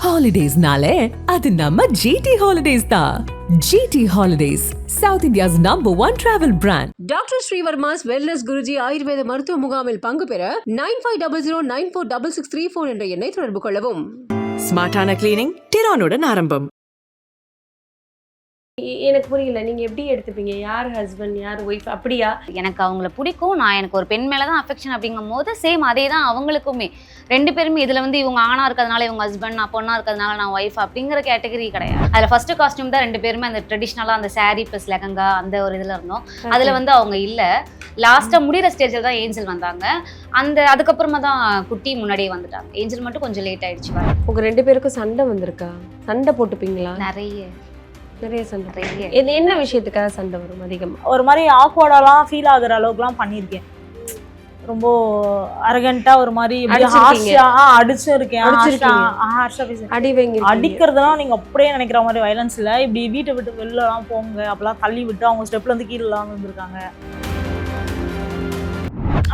Holidays-nale, adu namma GT Holidays da. GT Holidays, South India's #1 travel brand. Doctor Srivarma's wellness Guruji ஆயுர்வேத மருத்துவ முகாமில் பங்கு பெற 9500946634 என்ற எண்ணை தொடர்பு கொள்ளவும். ஸ்மார்ட்டான கிளீனிங் டிரானுடன் ஆரம்பம். எனக்கு புரியல, நீங்க எப்படி எடுத்துப்பீங்க? யார் ஹஸ்பண்ட் யார் ஒய்ஃப் அப்படியா? எனக்கு அவங்கள பிடிக்கும், நான் எனக்கு ஒரு பெண் மேலே தான் அஃபெக்ஷன் அப்படிங்கும் போது சேம் அதே தான் அவங்களுக்குமே. ரெண்டு பேருமே இதில் வந்து இவங்க ஆணாக இருக்கிறதுனால இவங்க ஹஸ்பண்ட், நான் பொண்ணாக இருக்கிறதுனால நான் ஒய்ஃப் அப்படிங்கிற கேட்டகரி கிடையாது. அதில் ஃபர்ஸ்ட் காஸ்டியூம் தான் ரெண்டு பேருமே அந்த ட்ரெடிஷ்னலாக அந்த சாரீ ப்ளஸ் லெஹங்கா அந்த ஒரு இதில் இருந்தோம். அதில் வந்து அவங்க இல்லை. லாஸ்ட்டாக முடிகிற ஸ்டேஜில் தான் ஏஞ்சல் வந்தாங்க. அதுக்கப்புறமா தான் குட்டி முன்னாடியே வந்துட்டாங்க. ஏஞ்சல் மட்டும் கொஞ்சம் லேட் ஆயிடுச்சு. உங்க ரெண்டு பேருக்கும் சண்டை வந்திருக்கா? சண்டை போட்டுப்பீங்களா? நிறைய சண்டை. என்ன விஷயத்துக்காக சண்டை வரும் அதிகமா? ஒரு மாதிரி ஆக்வர்டாலாம் ஃபீல் ஆகுற அளவுக்குலாம் பண்ணியிருக்கேன். ரொம்ப அரகண்டா ஒரு மாதிரி அடிக்கிறதுலாம் நீங்க அப்படியே நினைக்கிற மாதிரி வயலன்ஸ் இல்லை. இப்படி வீட்டை விட்டு வெளிலலாம் போங்க அப்பெல்லாம் தள்ளி விட்டு அவங்க ஸ்டெப்ல இருந்து கீழே எல்லாம் இருந்திருக்காங்க.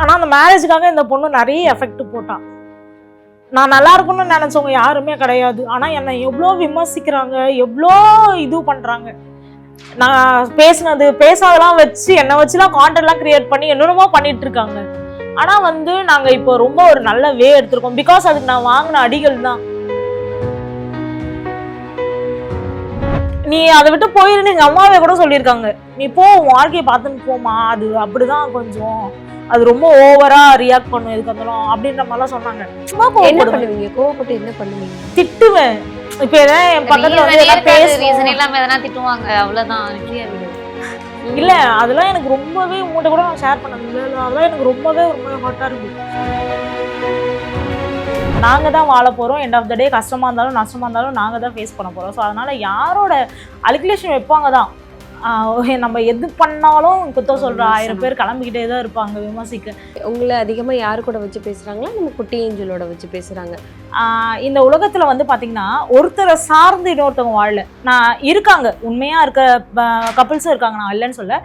ஆனா அந்த மேரேஜுக்காக இந்த பொண்ணு நிறைய எஃபெக்ட் போட்டான். நான் நல்லா இருக்கும்னு நினைச்சவங்க யாருமே கிடையாது. ஆனா என்னை எவ்வளோ விமர்சிக்கிறாங்க, எவ்வளோ இது பண்றாங்க. நான் பேசாதெல்லாம் வச்சு என்னை வச்சுலாம் கான்டென்ட்லாம் கிரியேட் பண்ணி என்னென்னமோ பண்ணிட்டு இருக்காங்க. ஆனா வந்து நாங்க இப்போ ரொம்ப ஒரு நல்ல வே எடுத்திருக்கோம். பிகாஸ் அதுக்கு நான் வாங்கின அடிகள் தான். நீ அதை விட்டு போயிருந்து எங்க அம்மாவே கூட சொல்லியிருக்காங்க, நீ போ வாழ்க்கையை பார்த்துன்னு போமா, அது அப்படிதான் கொஞ்சம் அது ரொம்ப ஓவரா ரியாக்ட் பண்ணும் எதுக்கு வந்தாலும் அப்படின்ற மாதிரிலாம் சொன்னாங்க. சும்மா என்ன பண்ணுவீங்க? கோவப்பட்டு என்ன பண்ணுவீங்க? திட்டுவேன். இப்ப ஏதாவது என் பக்கத்துல திட்டுவாங்க, அவ்வளவுதான். இல்ல அதெல்லாம் எனக்கு ரொம்பவே உங்கள்கிட்ட கூட நான் ஷேர் பண்ணது. அதெல்லாம் எனக்கு ரொம்பவே ஹாட்டா இருக்கு. நாங்க தான் வாழ போறோம். எண்ட் ஆஃப் த டே கஷ்டமா இருந்தாலும் நஷ்டமா இருந்தாலும் நாங்க தான் ஃபேஸ் பண்ண போறோம். ஸோ அதனால யாரோட அலிகுலேஷன் வைப்பாங்க தான். நம்ம எது பண்ணாலும் குத்தம் சொல்ற 1000 பேர் கிளம்பிக்கிட்டே தான் இருப்பாங்க விமர்சிக்க. உங்களை அதிகமா யாரு கூட வச்சு பேசுறாங்களா? நம்ம குட்டி ஏஞ்சலோட வச்சு பேசுறாங்க. இந்த உலகத்துல வந்து பாத்தீங்கன்னா ஒருத்தரை சார்ந்து இன்னொருத்தவங்க வாழல. நான் இருக்காங்க, உண்மையா இருக்க கப்பிள்ஸும் இருக்காங்க, நான் இல்லைன்னு சொல்ல.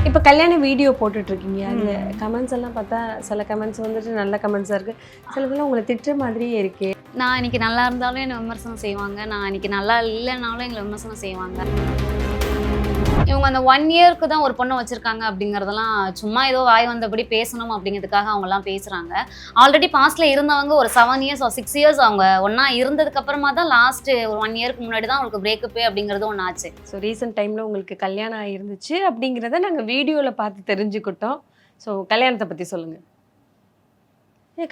இப்போ கல்யாண வீடியோ போட்டுட்டு இருக்கீங்க, அந்த கமெண்ட்ஸ் எல்லாம் பார்த்தா சில கமெண்ட்ஸ் வந்துட்டு நல்ல கமெண்ட்ஸா இருக்கு, சிலதெல்லாம் உங்களை திட்டுற மாதிரியே இருக்கு. நான் இன்னைக்கு நல்லா இருந்தாலும் என்னை விமர்சனம் செய்வாங்க, நான் இன்னைக்கு நல்லா இல்லைனாலும் எங்களை விமர்சனம் செய்வாங்க. இவங்க அந்த 1 இயருக்கு தான் ஒரு பொண்ணை வச்சிருக்காங்க அப்படிங்கிறதெல்லாம் சும்மா ஏதோ வாய் வந்தபடி பேசணும் அப்படிங்கிறதுக்காக அவங்கலாம் பேசுறாங்க. ஆல்ரெடி பாஸ்ட்ல இருந்தவங்க ஒரு 7 இயர்ஸ் 6 இயர்ஸ் அவங்க ஒன்னா இருந்ததுக்கு அப்புறமா தான் லாஸ்ட் ஒரு 1 இயருக்கு முன்னாடி தான் அவங்களுக்கு பிரேக்கப்பே அப்படிங்கிறது ஒன்று ஆச்சு. ஸோ ரீசெண்ட் டைம்ல உங்களுக்கு கல்யாணம் ஆயிருந்துச்சு அப்படிங்கிறத நாங்கள் வீடியோவில் பார்த்து தெரிஞ்சுக்கிட்டோம். ஸோ கல்யாணத்தை பற்றி சொல்லுங்க.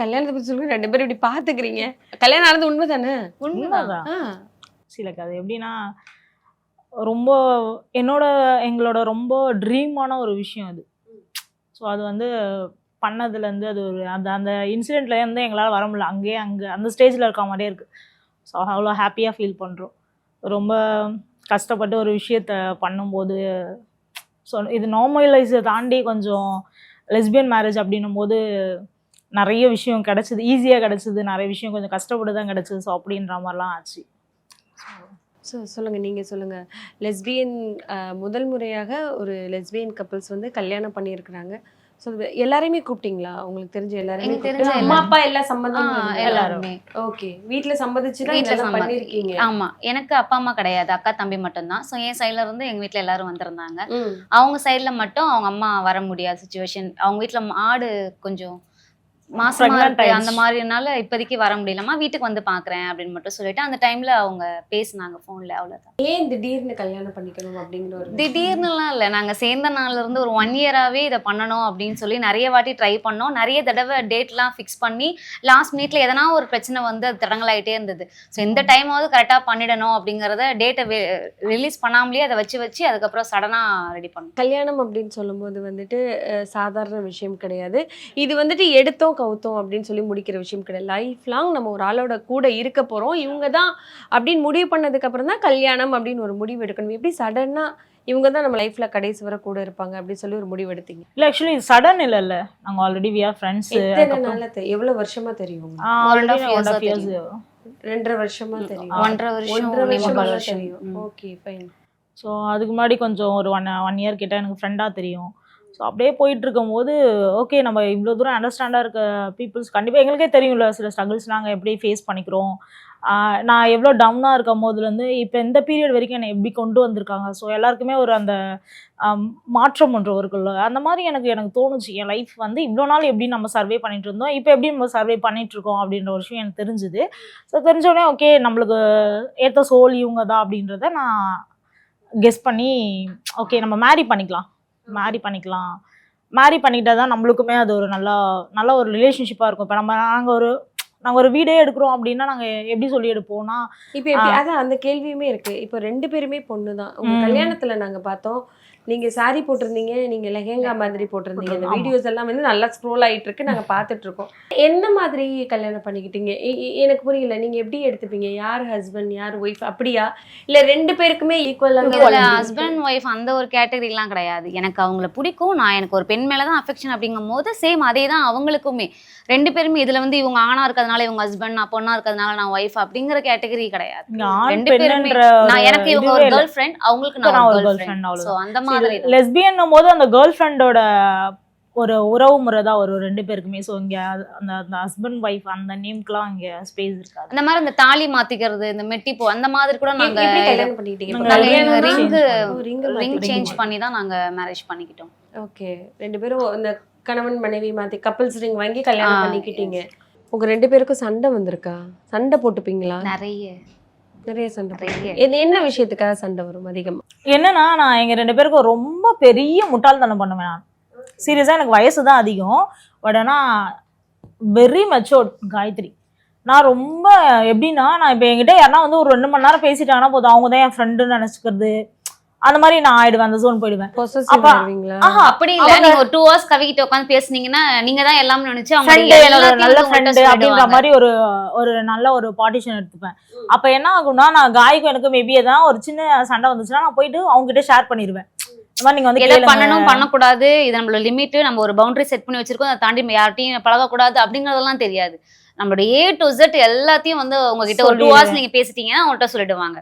கல்யாணத்தை பற்றி சொல்லுங்க. 2 பேரும் இப்படி பார்த்துக்கிறீங்க. கல்யாணம் ஆனது உண்மை தானே? உண்மைதான். சில அது எப்படின்னா ரொம்ப எங்களோட ரொம்ப ட்ரீமான ஒரு விஷயம் அது. ஸோ அது வந்து பண்ணதுலேருந்து அது ஒரு அந்த இன்சிடெண்ட்லேருந்து எங்களால் வர முடியல. அங்கே அந்த ஸ்டேஜில் இருக்க மாதிரியே இருக்குது. ஸோ அவ்வளோ ஹாப்பியாக ஃபீல் பண்ணுறோம். ரொம்ப கஷ்டப்பட்டு ஒரு விஷயத்த பண்ணும்போது ஸோ இது நார்மலைஸை தாண்டி கொஞ்சம் லெஸ்பியன் மேரேஜ் அப்படின்னும் போது நிறைய விஷயம் கிடச்சிது, ஈஸியாக கிடச்சிது. நிறைய விஷயம் கொஞ்சம் கஷ்டப்பட்டு தான் கிடச்சிது. ஸோ அப்படின்ற மாதிரிலாம் ஆச்சு. ஸோ சொல்லுங்கள், நீங்கள் சொல்லுங்கள். லெஸ்பியன் முதல் முறையாக ஒரு லெஸ்பியன் கப்பிள்ஸ் வந்து கல்யாணம் பண்ணியிருக்கிறாங்க. ஸோ எல்லாரையுமே கூப்பிட்டீங்களா? உங்களுக்கு தெரிஞ்ச எல்லாருமே? தெரிஞ்ச அம்மா அப்பா எல்லா சம்மந்தம் எல்லாருமே. ஓகே, வீட்டில் சம்மதிச்சு தான் வீட்டில் பண்ணியிருக்கீங்க? ஆமாம், எனக்கு அப்பா அம்மா கிடையாது, அக்கா தம்பி மட்டும்தான். ஸோ என் சைடில் இருந்து எங்கள் வீட்டில் எல்லாரும் வந்திருந்தாங்க. அவங்க சைடில் மட்டும் அவங்க அம்மா வர முடியாத சுச்சுவேஷன். அவங்க வீட்டில் மாடு கொஞ்சம் மாசமா இருக்கு, அந்த மாதிரினால இப்போதைக்கு வர முடியலமா, வீட்டுக்கு வந்து பாக்குறேன் அப்படின்னு மட்டும் சொல்லிட்டு அந்த டைம்ல அவங்க பேசினாங்க போன்ல. அவ்வளவுதான். ஏன் திடீர்னு கல்யாணம் பண்ணிக்கணும் அப்படிங்கிற ஒரு? திடீர்னுலாம் இல்லை, நாங்க சேர்ந்த நாள்ல இருந்து ஒரு 1 இயராவே இதை பண்ணணும் அப்படின்னு சொல்லி நிறைய வாட்டி ட்ரை பண்ணோம். நிறைய தடவை டேட்லாம் ஃபிக்ஸ் பண்ணி லாஸ்ட் மினிட்ல எதனா ஒரு பிரச்சனை வந்து அது தடங்கலாயிட்டே இருந்தது. ஸோ இந்த டைமாவது கரெக்டா பண்ணிடணும் அப்படிங்கறத டேட்டை ரிலீஸ் பண்ணாமலேயே அதை வச்சு அதுக்கப்புறம் சடனா ரெடி பண்ணோம். கல்யாணம் அப்படின்னு சொல்லும்போது வந்துட்டு சாதாரண விஷயம் கிடையாது. இது வந்துட்டு எடுத்தோம் கவுத்தோம் அப்படின்னு சொல்லி முடிக்கிற விஷயம் கிடையாது. லைஃப் லாங் நம்ம ஒரு ஆளோட கூட இருக்க போறோம், இவங்க தான் அப்படின்னு முடிவு பண்ணதுக்கு அப்புறம் தான் கல்யாணம் அப்படின்னு ஒரு முடிவு எடுக்கணும். எப்படி சடனா இவங்க தான் நம்ம லைஃப்ல கடைசி வரை கூட இருப்பாங்க அப்படின்னு சொல்லி ஒரு முடிவு எடுத்தீங்க? இல்ல ஆக்சுவலி சடன் இல்ல, நாங்க ஆல்ரெடி we are friends. எவ்வளவு வருஷமா தெரியும்? 2.5 வருஷமா தெரியும். 1.5 வருஷம் தெரியும். Okay fine. ஸோ அதுக்கு முன்னாடி கொஞ்சம் ஒரு 1 இயர் கிட்ட எனக்கு ஃப்ரெண்டாக தெரியும். ஸோ அப்படியே போயிட்டு இருக்கும்போது ஓகே நம்ம இவ்வளோ தூரம் அண்டர்ஸ்டாண்டாக இருக்க பீப்புள்ஸ் கண்டிப்பாக எங்களுக்கே தெரியும்ல சில ஸ்ட்ரகிள்ஸ் நாங்கள் எப்படி ஃபேஸ் பண்ணிக்கிறோம். நான் எவ்வளோ டவுனாக இருக்கும் போதுலேருந்து இப்போ இந்த பீரியட் வரைக்கும் என்னை எப்படி கொண்டு வந்திருக்காங்க. ஸோ எல்லாருக்குமே ஒரு அந்த மாற்றம் ஒன்று இருக்குல்ல, அந்த மாதிரி எனக்கு தோணுச்சு. என் லைஃப் வந்து இவ்வளோ நாள் எப்படி நம்ம சர்வே பண்ணிட்டு இருந்தோம், இப்போ எப்படி நம்ம சர்வே பண்ணிட்டு இருக்கோம் அப்படின்ற ஒரு விஷயம் எனக்கு தெரிஞ்சுது. ஸோ தெரிஞ்சோடனே ஓகே நம்மளுக்கு ஏற்ற சோல் இவங்க தான் அப்படின்றத நான் கெஸ் பண்ணி ஓகே நம்ம மேரி பண்ணிக்கிட்டா தான் நம்மளுக்குமே அது ஒரு நல்ல ஒரு ரிலேஷன்ஷிப்பாக இருக்கும். இப்போ நாங்கள் ஒரு வீடே எடுக்கிறோம் அப்படின்னா நாங்கள் எப்படி சொல்லி எடுப்போம்னா இப்போ எப்படி அதான் அந்த கேள்வியுமே இருக்கு. இப்போ 2 பேருமே பொண்ணு தான். உங்க கல்யாணத்துல நாங்க பார்த்தோம், நீங்க சாரி போட்டிருந்தீங்க, நீங்க லெஹெங்கா மாதிரி போட்டிருந்தீங்க. இந்த வீடியோஸ் எல்லாம் வந்து நல்லா ஸ்க்ரோல் ஆயிட்டு இருக்கு, நாங்க பார்த்துட்டு இருக்கோம். என்ன மாதிரி கல்யாணம் பண்ணிக்கிட்டீங்க? எனக்கு புரியல. நீங்க எப்படி எடுத்துப்பீங்க? யார் ஹஸ்பண்ட் யார் ஒய்ஃப் அப்படியா, இல்ல 2 பேருக்குமே ஈக்குவலா? இதுல ஹஸ்பண்ட் ஒய்ஃப் அந்த ஒரு கேட்டகரிலாம் கிடையாது. எனக்கு அவங்கள பிடிக்கும், எனக்கு ஒரு பெண் மேலதான் அஃபெக்ஷன் அப்படிங்கும் போது சேம் அதே தான் அவங்களுக்குமே. 2 பேருமே இதுல வந்து இவங்க ஆணா இருக்கிறதுனால இவங்க ஹஸ்பண்ட், நான் பொண்ணா இருக்கிறதுனால நான் ஒய்ஃப் அப்படிங்கிற கேட்டகரி கிடையாது. 2 பேருமே எனக்கு இவங்க ஒரு கேர்ள் ஃப்ரெண்ட், அவங்களுக்கு நான் ஒரு கேர்ள் ஃப்ரெண்ட். சோ அந்த மாதிரி லெஸ்பியன் போது அந்த கேர்ள் ஃப்ரெண்டோட ஒரு உறவு முறை தான் ஒரு 2 பேருக்குமே. ஸோ இங்கே அந்த ஹஸ்பண்ட் ஒய்ஃப் அந்த நேம்க்குலாம் இங்கே ஸ்பேஸ் இருக்காது. அந்த மாதிரி இந்த தாலி மாத்திக்கிறது, இந்த மெட்டிப்போ அந்த மாதிரி கூட நாங்க கல்யாணம் பண்ணிக்கிட்டீங்க? ரிங் சேஞ்ச் பண்ணி தான் நாங்க மேரேஜ் பண்ணிக்கிட்டோம். ஓகே, 2 பேரும் இந்த கணவன் மனைவி மாத்தி கப்பல்ஸ் ரிங் வாங்கி கல்யாணம் பண்ணிக்கிட்டீங்க. உங்க 2 பேருக்கும் சண்டை வந்திருக்கா? சண்டை போட்டுப்பீங்களா? நிறைய சண்டை. என்ன விஷயத்துக்காக சண்டை வரும் அதிகமா? என்னன்னா நான் எங்க 2 பேருக்கும் ரொம்ப பெரிய முட்டாள்தனம் பண்ணுவேன். நான் சீரியஸா எனக்கு வயசு தான் அதிகம், பட் ஆனால் வெரி மெச்சோர்ட் காயத்ரி. நான் ரொம்ப எப்படின்னா, நான் இப்போ என்கிட்ட யாருன்னா வந்து ஒரு 2 மணி நேரம் பேசிட்டாங்கன்னா போதும், அவங்க தான் என் ஃப்ரெண்டுன்னு நினைச்சுக்கிறது, அந்த மாதிரி நான் ஆயிடுவேன், அந்த ஜோன் போயிடுவேன். அப்படி இல்ல, நீங்க ஒரு 2 hours கவிக்கிட்ட உட்கார்ந்து பேசுனீங்கன்னா நீங்க தான் எல்லாமே நினைச்சு அவங்க நல்ல ஃப்ரெண்ட் அப்படின்ற மாதிரி ஒரு நல்ல ஒரு பார்ட்டிஷன் எடுத்துப்பேன். அப்ப என்ன ஆகும்னா, நான் காய்க்கும் எனக்கு மேபி ஏதாவது ஒரு சின்ன சண்டை வந்துச்சுன்னா நான் போயிட்டு அவங்க கிட்ட ஷேர் பண்ணிடுவேன். நீங்க வந்து எதை பண்ணணும் பண்ணக்கூடாது, இது நம்மளோட லிமிட், நம்ம ஒரு பவுண்டரி செட் பண்ணி வச்சிருக்கோம், அதை தாண்டி யார்ட்டையும் பழகக்கூடாது அப்படிங்கறதெல்லாம் தெரியாது. நம்மளோட A to Z எல்லாத்தையும் வந்து உங்ககிட்ட ஒரு 2 hours நீங்க பேசிட்டீங்கன்னா அவங்கள்ட்ட சொல்லிடுவாங்க.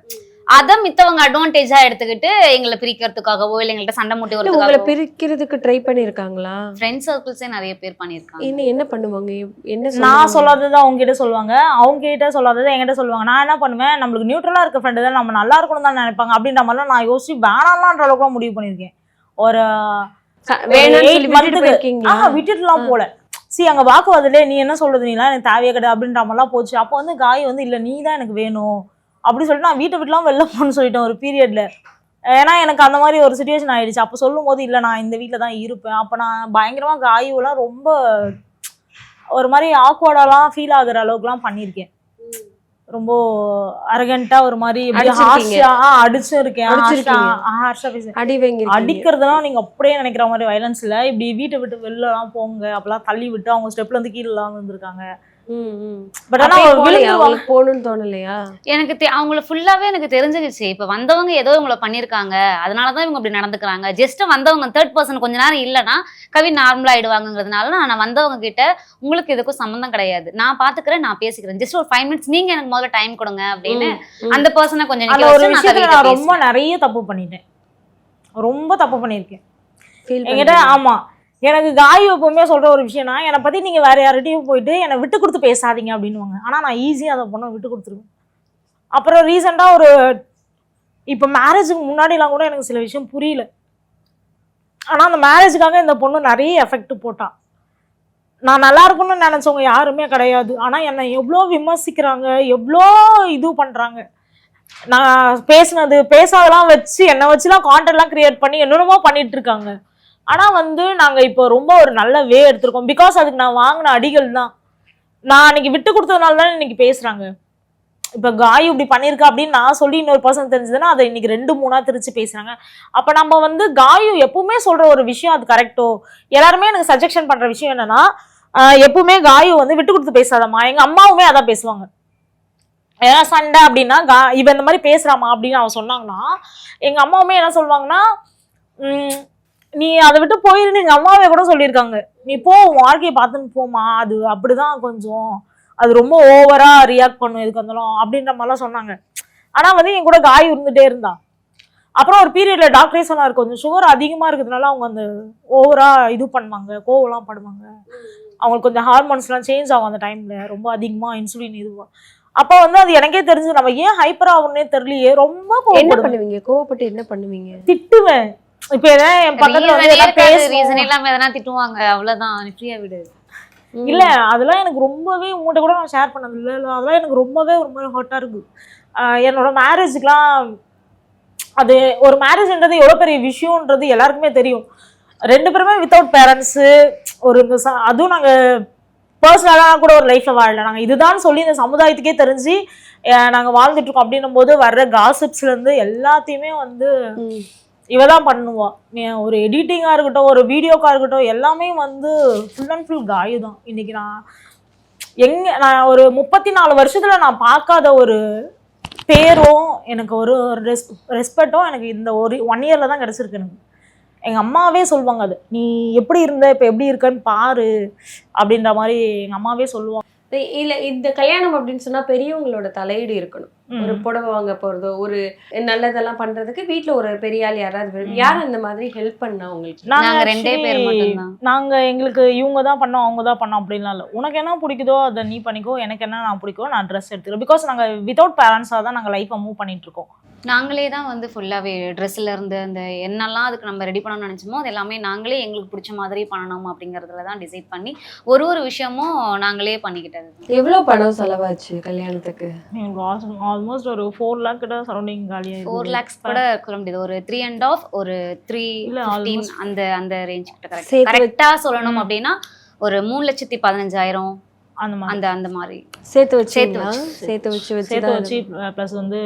அதை மித்தவங்க அட்வான்டேஜா எடுத்துக்கிட்டு எங்களை பிரிக்கிறதுக்காகவோ இல்ல எங்கள்கிட்ட சண்டை மூட்டி உங்களை பிரிக்கிறதுக்கு ட்ரை பண்ணிருக்காங்களா? ஃப்ரெண்ட் சர்க்கிள்ஸே நிறைய பேர் பண்ணிருக்காங்க. என்ன பண்ணுவாங்க? என்ன நான் சொல்லாதது அவங்க கிட்ட சொல்லுவாங்க, அவங்க கிட்ட சொல்லாதது என்கிட்ட சொல்லுவாங்க. நான் என்ன பண்ணுவேன், நம்மளுக்கு நியூட்ரலா இருக்க ஃப்ரெண்டு தான் நம்ம நல்லா இருக்கணும் தான் நினைப்பாங்க அப்படின்ற மாதிரிலாம் நான் யோசிச்சு வேணாம்ன்ற அளவுக்கு முடிவு பண்ணிருக்கேன். ஒரு விட்டுட்டுலாம் போல அங்க வாக்குவாதிலே நீ என்ன சொல்றது, நீலாம் எனக்கு தேவையே கிடையாது அப்படின்ற மாதிரிலாம் போச்சு. அப்போ வந்து காய் வந்து இல்ல நீ தான் எனக்கு வேணும் அப்படி சொல்லிட்டு நான் வீட்டை விட்டுலாம் வெளில போகணும்னு சொல்லிட்டேன் ஒரு பீரியட்ல. ஏன்னா எனக்கு அந்த மாதிரி ஒரு சுச்சுவேஷன் ஆயிடுச்சு. அப்போ சொல்லும் போது இல்லை நான் இந்த வீட்டில் தான் இருப்பேன். அப்போ நான் பயங்கரமாக காயுலாம் ரொம்ப ஒரு மாதிரி ஆக்வர்டாலாம் ஃபீல் ஆகுற அளவுக்குலாம் பண்ணியிருக்கேன். ரொம்ப அரகண்டா ஒரு மாதிரி அடிச்சும் இருக்கேன். அடிக்கிறதுலாம் நீங்க அப்படியே நினைக்கிற மாதிரி வயலன்ஸ் இல்ல. இப்படி வீட்டை விட்டு வெளில எல்லாம் போங்க அப்பெல்லாம் தள்ளி விட்டு அவங்க ஸ்டெப்ல இருந்து கீழே எல்லாம் வந்திருக்காங்க. போகணும்னு தோணலையா? எனக்கு அவங்கள ஃபுல்லாவே எனக்கு தெரிஞ்சுக்கிச்சு. இப்ப வந்தவங்க ஏதோ இவங்களை பண்ணிருக்காங்க, அதனாலதான் இவங்க இப்படி நடந்துக்கிறாங்க. ஜஸ்ட் வந்தவங்க 3rd person கொஞ்ச நேரம் இல்லைன்னா கவி நார்மலா ஆயிடுவாங்கிறதுனால நான் வந்தவங்க கிட்ட உங்களுக்கு எதுக்கும் சம்பந்தம் கிடையாது, நான் பாத்துக்கிறேன், நான் பேசிக்கிறேன், ஜஸ்ட் ஒரு 5 minutes நீங்க எனக்கு முதல்ல டைம் கொடுங்க அப்படின்னு அந்த பர்சனை கொஞ்சம் நான் ரொம்ப நிறைய தப்பு பண்ணிட்டேன், ரொம்ப தப்பு பண்ணியிருக்கேன் என்கிட்ட. ஆமா, எனக்கு காய் எப்பவுமே சொல்ற ஒரு விஷயம்னா, என்னை பத்தி நீங்க வேற யார்கிட்டயும் போயிட்டு என்னை விட்டு கொடுத்து பேசாதீங்க அப்படின்னுவாங்க. ஆனா நான் ஈஸியா அதை பொண்ணை விட்டு கொடுத்துருவேன். அப்புறம் ரீசெண்டா ஒரு இப்ப மேரேஜுக்கு முன்னாடிலாம் கூட எனக்கு சில விஷயம் புரியல. ஆனா அந்த மேரேஜுக்காக இந்த பொண்ணு நிறைய எஃபெக்ட் போட்டான். நான் நல்லா இருக்கும்னு நினைச்சவங்க யாருமே கிடையாது. ஆனா என்னை எவ்வளோ விமர்சிக்கிறாங்க, எவ்வளோ இது பண்றாங்க. நான் பேசினது பேசாதெல்லாம் வச்சு என்னை வச்சுலாம் கான்டென்ட்லாம் கிரியேட் பண்ணி என்னென்னமோ பண்ணிட்டு இருக்காங்க. ஆனா வந்து நாங்க இப்போ ரொம்ப ஒரு நல்ல வே எடுத்திருக்கோம். பிகாஸ் அதுக்கு நான் வாங்கின அடிகள் தான். நான் அன்னைக்கு விட்டு கொடுத்ததுனால தான் இன்னைக்கு பேசுறாங்க. இப்ப காய் இப்படி பண்ணிருக்கா அப்படின்னு நான் சொல்லி இன்னொரு பர்சன் தெரிஞ்சதுன்னா அதை இன்னைக்கு 2-3 திருச்சு பேசுறாங்க. அப்ப நம்ம வந்து காயு எப்பவுமே சொல்ற ஒரு விஷயம் அது கரெக்டோ. எல்லாருமே எனக்கு சஜெக்ஷன் பண்ற விஷயம் என்னன்னா, எப்பவுமே காயு வந்து விட்டு கொடுத்து பேசாதம்மா. எங்க அம்மாவுமே அதான் பேசுவாங்க. ஏதாவது சண்டை அப்படின்னா இவ இந்த மாதிரி பேசுறாமா அப்படின்னு அவன் சொன்னாங்கன்னா எங்க அம்மாவுமே என்ன சொல்லுவாங்கன்னா, நீ அதை விட்டு போயிருந்து எங்க அம்மாவே கூட சொல்லியிருக்காங்க, நீ போ வாழ்க்கையை பார்த்துன்னு போமா, அது அப்படிதான் கொஞ்சம் அது ரொம்ப ஓவரா ரியாக்ட் பண்ணும் எதுக்கு வந்தாலும் அப்படின்ற மாதிரிலாம் சொன்னாங்க. ஆனா வந்து என் கூட காய் இருந்துட்டே இருந்தா. அப்புறம் ஒரு பீரியட்ல டாக்டரே சொன்னார் கொஞ்சம் சுகர் அதிகமா இருக்கிறதுனால அவங்க அந்த ஓவரா இது பண்ணுவாங்க, கோவம்லாம் படுவாங்க, அவங்களுக்கு கொஞ்சம் ஹார்மோன்ஸ்லாம் சேஞ்ச் ஆகும் அந்த டைம்ல, ரொம்ப அதிகமா இன்சுலின் இதுவா. அப்ப வந்து அது எனக்கே தெரிஞ்சு நம்ம ஏன் ஹைப்பர் ஆகும்னே தெரியலையே, ரொம்ப என்ன பண்ணுவீங்க? கோவப்பட்டு என்ன பண்ணுவீங்க? திட்டுவேன். இப்ப ஏதாவது என் பக்கத்துல வந்து ரீசன் பேச இல்லாம எதனா திட்டுவாங்க, அவ்வளவுதான், ஃப்ரீயா விடு. இல்ல அதெல்லாம் எனக்கு ரொம்பவே உங்கள்கிட்ட கூட நான் ஷேர் பண்ணது இல்லை, அதெல்லாம் எனக்கு ரொம்பவே ஒரு மாதிரி ஹாட்டா இருக்கு. என்னோட மேரேஜுக்குலாம் அது ஒரு மேரேஜ்ன்றது எவ்வளோ பெரிய விஷயம்ன்றது எல்லாருக்குமே தெரியும். 2 பேருமே வித்தவுட் பேரண்ட்ஸு ஒரு இந்த அதுவும் நாங்கள் பர்சனலாக கூட ஒரு லைஃப்பில் வாழல, நாங்கள் இதுதான் சொல்லி இந்த சமுதாயத்துக்கே தெரிஞ்சு நாங்கள் வாழ்ந்துட்டுருக்கோம். அப்படின்னும் போது வர்ற காசிப்ஸ்லேருந்து எல்லாத்தையுமே வந்து இவ தான் பண்ணுவா. ஒரு எடிட்டிங்காக இருக்கட்டும், ஒரு வீடியோக்காக இருக்கட்டும், எல்லாமே வந்து ஃபுல் அண்ட் ஃபுல் காயு தான். இன்னைக்கு நான் ஒரு 34 வருஷத்துல நான் பார்க்காத ஒரு பேரும் எனக்கு ஒரு ரெஸ்பெக்டும் எனக்கு இந்த ஒரு 1 இயர்ல தான் கிடைச்சிருக்கு. எனக்கு எங்க அம்மாவே சொல்லுவாங்க, அது நீ எப்படி இருந்த இப்ப எப்படி இருக்கன்னு பாரு அப்படின்ற மாதிரி எங்க அம்மாவே சொல்லுவாங்க. இல்ல இந்த கல்யாணம் அப்படின்னு சொன்னா பெரியவங்களோட தலையீடு இருக்கணும். ஒரு புடவை வாங்க போறதோ, ஒரு நல்லதெல்லாம் பண்றதுக்கு வீட்டுல ஒரு பெரிய ஆள் யாராவது யாரும் இந்த மாதிரி ஹெல்ப் பண்ணா உங்களுக்கு? நாங்க 2 பேர் மட்டும்தான். நாங்க எங்களுக்கு இவங்க தான் பண்ணோம் அவங்க தான் பண்ணோம் அப்படின்லாம் இல்லை. உனக்கு என்ன பிடிக்குதோ அதை நீ பண்ணிக்கோ, எனக்கு என்ன நான் பிடிக்கோ நான் ட்ரெஸ் எடுத்துக்கிறேன். பிகாஸ் நாங்க வித்தவுட் பேரண்ட்ஸாக தான் நாங்க லைஃப்பை மூவ் பண்ணிட்டு இருக்கோம். நாங்களே தான் வந்து ஃபுல்லாகவே ட்ரெஸ்ஸில் இருந்து அந்த என்னெல்லாம் அதுக்கு நம்ம ரெடி பண்ணணும்னு நினச்சோமோ அது எல்லாமே நாங்களே எங்களுக்கு பிடிச்ச மாதிரி பண்ணணும் அப்படிங்கிறதுல தான் டிசைட் பண்ணி ஒரு விஷயமும் நாங்களே பண்ணிக்கிட்டது. எவ்வளோ பணம் செலவாச்சு கல்யாணத்துக்கு? ஆல்மோஸ்ட் ஒரு 4 lakh கிட்ட சரௌண்டிங் காலியாக 4 lakhs கூட சொல்ல முடியாது, ஒரு 3.5 ஒரு 315 அந்த ரேஞ்ச் கிட்ட கரெக்டாக சொல்லணும் அப்படின்னா ஒரு 3,15,000 அந்த மாதிரி சேர்த்து வச்சு ப்ளஸ் வந்து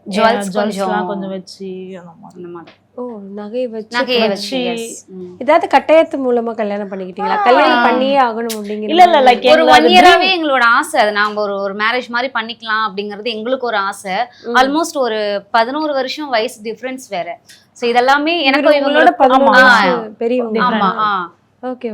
ஜுவல்ஸ்லாம் கொஞ்சம் வச்சு அந்த மாதிரி. ஓ, நகையை வச்சு ஏதாவது கட்டாயத்து மூலமா கல்யாணம் பண்ணிக்கிட்டீங்களா? கல்யாணம் பண்ணியே ஆகணும் அப்படிங்கிற இல்ல லைக் ஒரு 1 இயராவே எங்களோட ஆசை, அது நாங்க ஒரு மேரேஜ் மாதிரி பண்ணிக்கலாம் அப்படிங்கிறது எங்களுக்கு ஒரு ஆசை. ஆல்மோஸ்ட் ஒரு 11 வருஷம் வயசு டிஃபரன்ஸ் வேற. சோ இதெல்லாமே எனக்கு இவங்களோட பெரியவங்க. ஆமா.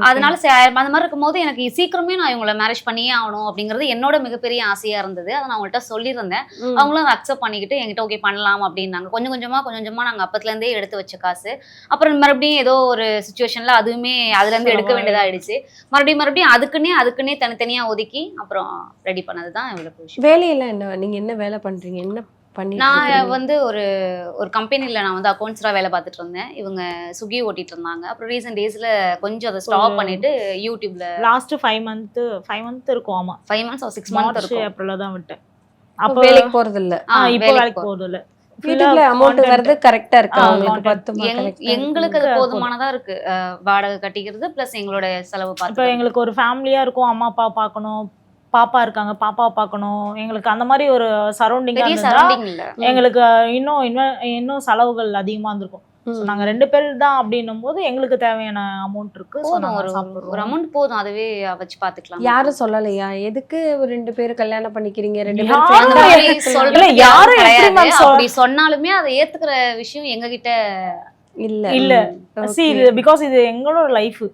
அதனால அந்த மாதிரி இருக்கும்போது எனக்கு சீக்கிரமே நான் இவங்களை மேரேஜ் பண்ணியே ஆகணும் அப்படிங்கிறது என்னோட மிகப்பெரிய ஆசையா இருந்தது. அதை நான் அவங்கள்ட்ட சொல்லியிருந்தேன். அவங்களும் அதை அக்செப்ட் பண்ணிக்கிட்டு என்கிட்ட ஓகே பண்ணலாம் அப்படின்னாங்க. கொஞ்சம் கொஞ்சமா நாங்க அப்பத்துல இருந்தே எடுத்து வச்ச காசு அப்புறம் மறுபடியும் ஏதோ ஒரு சுச்சுவேஷன்ல அதுவுமே அதுல இருந்து எடுக்க வேண்டியதா ஆயிடுச்சு. மறுபடியும் அதுக்குன்னே தனித்தனியா ஒதுக்கி அப்புறம் ரெடி பண்ணதுதான் இவ்வளவு விஷயம். வேலையெல்லாம் என்ன, நீங்க என்ன வேலை பண்றீங்க? என்ன நான் வந்து ஒரு கம்பெனில நான் வந்து அக்கௌண்ட்ஸரா வேலை பார்த்துட்டு இருந்தேன். இவங்க சுகி ஓட்டிட்டு இருந்தாங்க. அப்புறம் ரீசன்ட் டேஸ்ல கொஞ்சம் அதை ஸ்டாப் பண்ணிட்டு யூடியூப்ல லாஸ்ட் 5 month இருக்கும். ஆமா 5 months or 6 months இருக்கும். ஏப்ரல்ல தான் விட்டேன். அப்ப வேலைக்கு போறது இல்ல? இப்போ வேலைக்கு போறது இல்ல. வீட்டுல அமௌண்ட் வரது கரெக்டா இருக்கா உங்களுக்கு? எங்களுக்கு அது போதுமானதா இருக்கு. வாடகை கட்டிக்கிறது பிளஸ் எங்களோட செலவு பார்த்து. இப்போ எங்களுக்கு ஒரு ஃபேமிலியா இருக்கும், அம்மா அப்பா பார்க்கணும், பாப்பா இருக்காங்க, பாப்பாவை பார்க்கணும். எங்களுக்கு அந்த மாதிரி ஒரு சரௌண்டிங் எங்களுக்கு இன்னும் செலவுகள் அதிகமா இருந்திருக்கும். நாங்க 2 பேர் தான் அப்படின்னும் போது எங்களுக்கு தேவையான அமௌண்ட் இருக்கு. ஒரு அமௌண்ட் போதும், அதுவே வச்சு பாத்துக்கலாம். யாரும் சொல்லலையா எதுக்கு 2 பேரும் கல்யாணம் பண்ணிக்கிறீங்க? 2 பேரும் சொன்னாலுமே அதை ஏத்துக்கிற விஷயம் எங்க கிட்ட இல்ல. பிகாஸ் இது எங்களோட லைஃப்,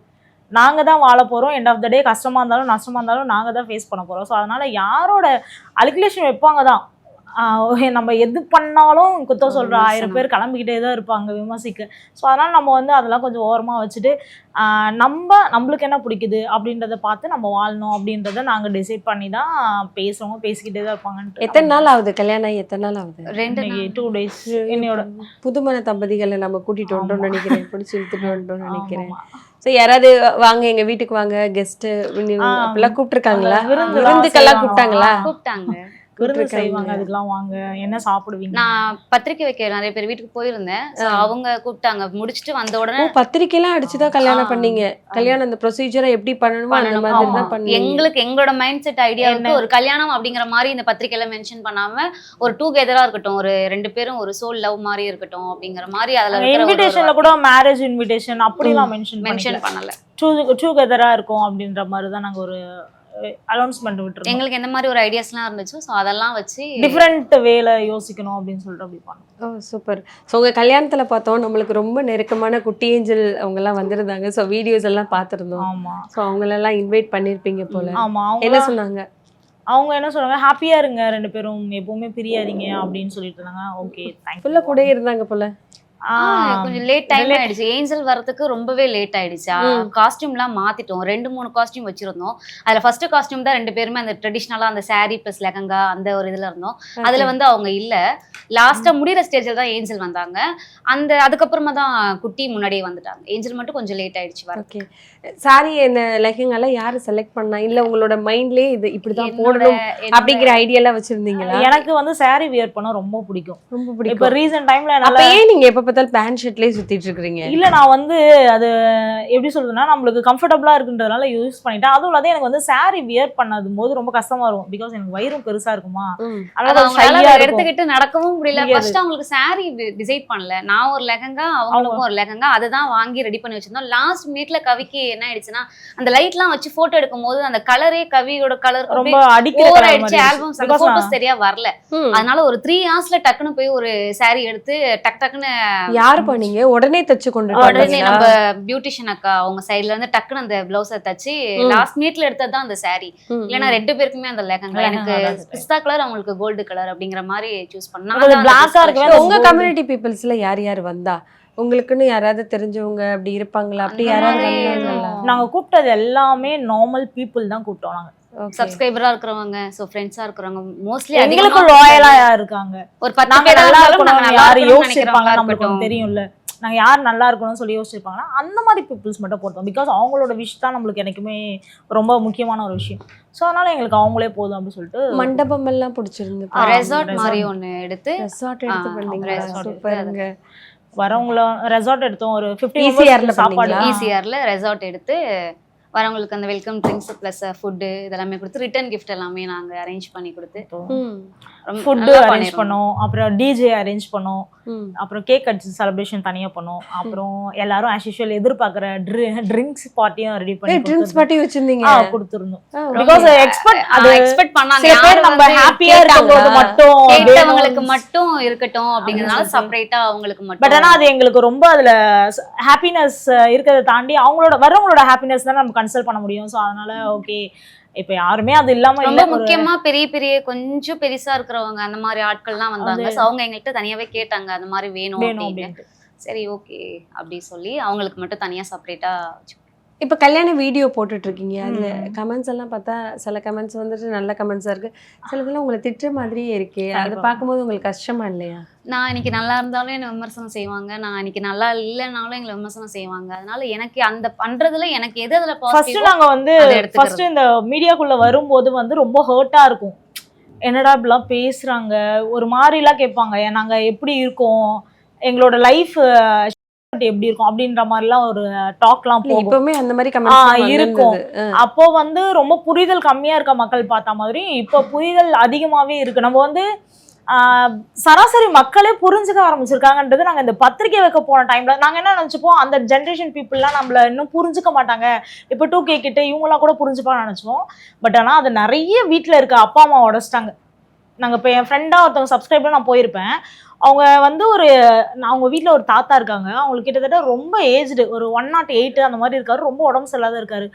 நாங்க தான் வாழ போறோம். எண்ட் ஆஃப் த டே கஷ்டமா இருந்தாலும் நஷ்டமா இருந்தாலும் நாங்க தான் ஃபேஸ் பண்ண போறோம். ஸோ அதனால யாரோட அலிகுலேஷன் வைப்பாங்க தான். நம்ம எது பண்ணாலும் குத்த சொல்ற 1000 பேர் கிளம்பிக்கிட்டே தான் இருப்பாங்க விமர்சிக்க. ஸோ அதனால நம்ம வந்து அதெல்லாம் கொஞ்சம் ஓரமா வச்சுட்டு நம்மளுக்கு என்ன பிடிக்குது அப்படின்றத பார்த்து நம்ம வாழணும் அப்படின்றத நாங்க டிசைட் பண்ணி தான் பேசுறோம். பேசிக்கிட்டே தான் இருப்பாங்க. எத்தனை நாள் ஆகுது கல்யாணம் ஆகி? எத்தனை நாள் ஆகுது? 2 days. என்னோட புதுமண தம்பதிகளை நம்ம கூட்டிட்டு வந்தோம்னு நினைக்கிறேன், பிடிச்சி இழுத்துட்டு வந்துட்டோம்னு நினைக்கிறேன். ஸோ யாராவது வாங்க எங்க வீட்டுக்கு வாங்க கெஸ்ட் அப்படிலாம் கூப்பிட்டுருக்காங்களா? விருந்துக்கெல்லாம் கூப்பிட்டாங்க? விருந்து செய்வாங்க, அதுக்கெல்லாம் வாங்க, என்ன சாப்பிடுவீங்க? நான் பத்திரிக்கை வைக்க நிறைய பேர் வீட்டுக்கு போயிருந்தேன். அவங்க கூப்பிட்டாங்க. முடிச்சுட்டு வந்த உடனே பத்திரிக்கைலாம் அடிச்சுதான் கல்யாணம் பண்ணீங்க? கல்யாணம் அந்த ப்ரொசீஜரை எப்படி பண்ணணுமோ அந்த மாதிரி தான் பண்ணீங்க? எங்களுக்கு எங்களோட மைண்ட் செட் ஐடியா வந்து ஒரு கல்யாணம் அப்படிங்கிற மாதிரி இந்த பத்திரிக்கையில மென்ஷன் பண்ணாம ஒரு டுகெதரா இருக்கட்டும், ஒரு 2 பேரும் ஒரு சோல் லவ் மாதிரி இருக்கட்டும் அப்படிங்கிற மாதிரி. அதுல இன்விடேஷன்ல கூட மேரேஜ் இன்விடேஷன் அப்படிலாம் மென்ஷன் பண்ணல, டுகெதரா இருக்கும் அப்படின்ற மாதிரி தான் நாங்க ஒரு அனௌன்ஸ்மெண்ட் விட்டுருக்கோம். எங்களுக்கு எந்த மாதிரி ஒரு ஐடியாஸ்லாம் இருந்துச்சு, ஸோ அதெல்லாம் வச்சு டிஃப்ரெண்ட் வேல யோசிக்கணும் அப்படின்னு சொல்லிட்டு அப்படி பண்ணோம். ஓ சூப்பர். ஸோ உங்கள் கல்யாணத்தில் பார்த்தோம் நம்மளுக்கு ரொம்ப நெருக்கமான குட்டி ஏஞ்சல் அவங்கெல்லாம் வந்திருந்தாங்க. ஸோ வீடியோஸ் எல்லாம் பார்த்துருந்தோம். ஆமாம். ஸோ அவங்களெல்லாம் இன்வைட் பண்ணியிருப்பீங்க போல. ஆமாம். என்ன சொன்னாங்க? அவங்க என்ன சொல்றாங்க, ஹாப்பியா இருங்க 2 பேரும், எப்பவுமே பிரியாதீங்க அப்படின்னு சொல்லிட்டு இருந்தாங்க. ஓகே ஃபுல்லா கூட இருந்தாங்க போல. கொஞ்சம் லேட் டைம் ஆயிடுச்சு. ஏஞ்சல் வரதுக்கு ரொம்பவே லேட் ஆயிடுச்சு. காஸ்டியூம்லாம் மாத்திட்டோம். 2-3 காஸ்டியூம் வச்சிருந்தோம். அதுல ஃபர்ஸ்ட் காஸ்டியூம் தான் 2 பேருமே அந்த ட்ரெடிஷ்னலா அந்த சாரி பிளஸ் லெஹங்கா அந்த ஒரு இதுல இருந்தோம். அதுல வந்து அவங்க இல்ல. லாஸ்டா முடிகிற ஸ்டேஜ்ல தான் ஏஞ்சல் வந்தாங்க. அதுக்கப்புறமா தான் குட்டி முன்னாடியே வந்துட்டாங்க. ஏஞ்சல் மட்டும் கொஞ்சம் லேட் ஆயிடுச்சு வர. ஓகே. சாரி இந்த லெஹங்கால யாரு செலக்ட் பண்ணா? இல்ல உங்களோட மைண்ட்லயே இது இப்படிதான் போடணும் அப்படிங்கிற ஐடியாலாம் வச்சிருந்தீங்களா? எனக்கு வந்து saree வியர் பண்ண ரொம்ப பிடிக்கும். ரொம்ப இப்ப பிடிக்கும். ரீசன்ட் டைம்ல அப்ப ஏன் நீங்க எப்ப பார்த்தாலும் பேண்ட் ஷர்ட்லயே சுத்திட்டு இருக்கீங்க? இல்ல நான் வந்து அது எப்படி சொல்றதுன்னா, நம்மளுக்கு கம்ஃபர்டபுளா இருக்குன்றதுனால யூஸ் பண்ணிட்டேன். அதுவும் இல்லாத எனக்கு வந்து saree வியர் பண்ணதும் போது ரொம்ப கஷ்டமா இருக்கும். பிகாஸ் எனக்கு வயிறும் பெருசா இருக்குமா, அதனால அவங்களால எடுத்துக்கிட்டு நடக்கவும் முடியல. ஃபர்ஸ்ட் அவங்களுக்கு சாரி டிசைட் பண்ணல. நான் ஒரு லெஹங்கா, அவங்களுக்கும் ஒரு லெஹங்கா, அதுதான் வாங்கி ரெடி பண்ணி வச்சிருந்தோம். லாஸ்ட் மினிட்ல கவிக்கு என்ன ஆயிடுச்சுன்னா, அந்த லைட்லாம் வச்சு போட்டோ எடுக்கும் போது அந்த கலரே கவியோட கலர் ரொம்ப அடிக்கிற ஓவர் மாதிரி ஆயிடுச்சு. ஆல்பம்ஸ் அந்த போட்டோஸ் சரியா வரல. அதனால ஒரு 3 ஹவர்ஸ்ல டக்குன்னு போய் ஒரு சாரி எடுத்து டக்குன்னு யாரு பண்ணீங்க? உடனே தச்சு கொண்டு உடனே நம்ம பியூட்டிஷியன் அக்கா அவங்க சைடுல இருந்து டக்குன்னு அந்த பிளவுஸை தச்சு லாஸ்ட் மினிட்ல எடுத்ததுதான் அந்த சாரி. இல்லைன்னா 2 பேருக்குமே அந்த லெஹங்கா, எனக்கு பிஸ்தா கலர், அவங்களுக்கு கோல்டு கலர் அப்படிங்கிற மாதிரி சூஸ் பண்ணா. உங்க கம்யூனிட்டி பீப்புள்ஸ்ல யார் யார் வந்தா? உங்களுக்குன்னு யாராவது தெரிஞ்சவங்க அப்படி இருப்பாங்களா? அப்படி யாராவது வந்தாங்களா? நாங்க கூப்பிட்டது எல்லாமே நார்மல் பீப்புள் தான் கூப்பிட்டோம். நாங்க சப்ஸ்கிரைபரா இருக்கிறவங்க, சோ ஃப்ரெண்ட்ஸா இருக்கிறவங்க, மோஸ்ட்லி எங்களுக்கு லாயலா இருக்காங்க. ஒரு 10 நாங்க பேர் நல்லா இருந்தாலும் நாங்க இருக்கணும் நல்லா யாரு இருக்கணும்னு யோசிச்சிருப்பாங்க, நினைக்கிறவங்க நம்மளுக்கு இருக்கட்டும். தெரியும்ல, நாங்க யார் நல்லா இருக்கணும்னு சொல்லி யோசிச்சிருப்பாங்கன்னா அந்த மாதிரி பீப்புள்ஸ் மட்டும் போட்டோம். பிகாஸ் அவங்களோட விஷ் தான் நம்மளுக்கு எனக்குமே ரொம்ப முக்கியமான ஒரு விஷயம். ஸோ அதனால எங்களுக்கு அவங்களே போதும் அப்படின்னு சொல்லிட்டு. மண்டபம் எல்லாம் பிடிச்சிருந்து ரெசார்ட் மாதிரி ஒண்ணு எடுத்து ரெசார்ட் எடுத்து பண்ணீங்க. சூப்பருங்க. வரவங்கள ரெசார்ட் எடுத்தோம். ஒரு 50 ECR சாப்பாடு ECRல ரெசார்ட் எடுத்து வரவங்களுக்கு அந்த வெல்கம் ட்ரிங்க்ஸ் பிளஸ் ஃபுட்டு இதெல்லாமே கொடுத்து ரிட்டர்ன் கிஃப்ட் எல்லாமே நாங்க அரேஞ்ச் பண்ணி கொடுத்து ஃபுட்டு அரேஞ்ச் பண்ணோம். அப்புறம் டிஜே அரேஞ்ச் பண்ணோம். அப்புறம் கேக் கட் செலிப்ரேஷன் தனியா பண்ணோம். அப்புறம் எல்லாரும் ஆஸ் யூஷுவல் எதிர்பார்க்குற ட்ரிங்க்ஸ் பார்ட்டியும் ரெடி பண்ணி ட்ரிங்க்ஸ் பார்ட்டி வச்சிருந்தீங்க. கொடுத்துருந்தோம். பிகாஸ் எக்ஸ்பெக்ட் பண்ணாங்க. சில பேர் நம்ம ஹாப்பியா இருக்கும்போது மட்டும் கேட்டவங்களுக்கு மட்டும் இருக்கட்டும் அப்படிங்கறதுனால செப்பரேட்டா அவங்களுக்கு மட்டும். பட் ஆனா அது எங்களுக்கு ரொம்ப அதுல ஹாப்பினஸ் இருக்கிறத தாண்டி அவங்களோட வரவங்களோட ஹாப்பினஸ் தான் நம்ம கன்சல்ட் பண்ண முடியும். ஸோ அதனால ஓகே, இப்ப யாருமே அது இல்லாம ரொம்ப முக்கியமா பெரிய கொஞ்சம் பெருசா இருக்கிறவங்க அந்த மாதிரி ஆட்கள்லாம் வந்தாங்க. அவங்க எங்கள்கிட்ட தனியாவே கேட்டாங்க அந்த மாதிரி வேணும் அப்படின்னு. சரி ஓகே அப்படி சொல்லி அவங்களுக்கு மட்டும் தனியா செப்பரேட்டா. இப்போ கல்யாண வீடியோ போட்டுட்டு இருக்கீங்க, அதுல கமெண்ட்ஸ் எல்லாம் பார்த்தா சில கமெண்ட்ஸ் வந்துட்டு நல்ல கமெண்ட்ஸா இருக்கு, சிலதெல்லாம் உங்களை திட்டுற மாதிரியே இருக்கு. அதை பார்க்கும்போது உங்களுக்கு கஷ்டமா இல்லையா? நான் இன்னைக்கு நல்லா இருந்தாலும் என்ன விமர்சனம் செய்வாங்க, நான் இன்னைக்கு நல்லா இல்லைனாலும் எங்களை விமர்சனம் செய்வாங்க. அதனால எனக்கு அந்த பண்றதுல எனக்கு எது அதுல ஃபர்ஸ்ட் நாங்க வந்து ஃபர்ஸ்ட் இந்த மீடியாக்குள்ள வரும்போது வந்து ரொம்ப ஹர்ட்டா இருக்கும். என்னடா இப்படிலாம் பேசுறாங்க, ஒரு மாதிரிலாம் கேட்பாங்க, நாங்க எப்படி இருக்கோம், எங்களோட லைஃப் எப்படி இருக்கும் அப்படின்ற மாதிரிலாம் ஒரு டாக்லாம் இப்பவுமே அந்த மாதிரி கமெண்ட்ஸ் இருக்கும். அப்போ வந்து ரொம்ப புரிதல் கம்மியா இருக்க மக்கள் பார்த்த மாதிரி இப்போ புரிதல் அதிகமாவே இருக்கு. நம்ம வந்து சராசரி மக்களே புரிஞ்சுக்க ஆரம்பிச்சிருக்காங்கன்றது நாங்க இந்த பத்திரிகை வைக்க போன டைம்ல நாங்க என்ன நினைச்சுப்போம், அந்த ஜென்ரேஷன் பீப்புள்லாம் நம்மள இன்னும் புரிஞ்சுக்க மாட்டாங்க, இப்போ 2K கிட்ட இவங்களாம் கூட புரிஞ்சுப்பான்னு நினைச்சுப்போம். பட் ஆனா அது நிறைய வீட்டுல இருக்க அப்பா அம்மா உடச்சிட்டாங்க. நாங்க இப்போ என் ஃப்ரெண்டா ஒருத்தவங்க சப்ஸ்கிரைபர் நான் போயிருப்பேன். அவங்க வந்து அவங்க வீட்டில் ஒரு தாத்தா இருக்காங்க. அவங்களுக்கு கிட்டத்தட்ட ரொம்ப ஏஜ்டு, ஒரு 108 அந்த மாதிரி இருக்காரு, ரொம்ப உடம்பு சரியில்லாத இருக்காரு.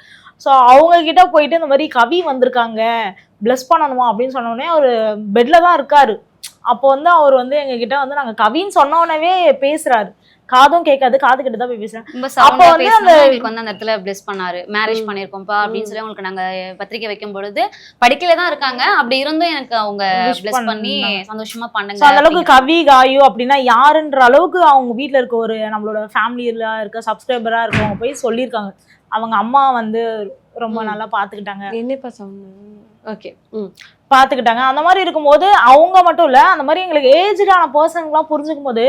ஸோ அவங்க கிட்ட போயிட்டு இந்த மாதிரி கவி வந்திருக்காங்க பிளஸ் பண்ணணுமா அப்படின்னு சொன்னோடனே அவர் பெட்ல தான் இருக்காரு. அப்போ வந்து அவர் வந்து எங்ககிட்ட வந்து நாங்கள் கவின்னு சொன்னோடனே பேசுறாரு, காதும் கேட்காது, காது கிட்ட தான் போய் பேசுறேன். அப்போ வந்து அந்த இடத்துல பிளஸ் பண்ணாரு, மேரேஜ் பண்ணிருக்கோம்ப்பா அப்படின்னு சொல்லி உங்களுக்கு நாங்க பத்திரிக்கை வைக்கும் பொழுது படிக்கல தான் இருக்காங்க, அப்படி இருந்தும் எனக்கு அவங்க பிளஸ் பண்ணி சந்தோஷமா பண்ணுங்க. அந்த அளவுக்கு கவி காயு அப்படின்னா யாருன்ற அளவுக்கு அவங்க வீட்டுல இருக்க ஒரு நம்மளோட ஃபேமிலியில இருக்க சப்ஸ்கிரைபரா இருக்கவங்க போய் சொல்லியிருக்காங்க. அவங்க அம்மா வந்து ரொம்ப நல்லா பாத்துக்கிட்டாங்க. என்னப்பா சொன்னாங்க? ஓகே, பாத்துக்கிட்டாங்க. அந்த மாதிரி இருக்கும்போது அவங்க மட்டும் இல்ல, அந்த மாதிரி எங்களுக்கு ஏஜ்டான பர்சன்லாம் புரிஞ்சுக்கும் போது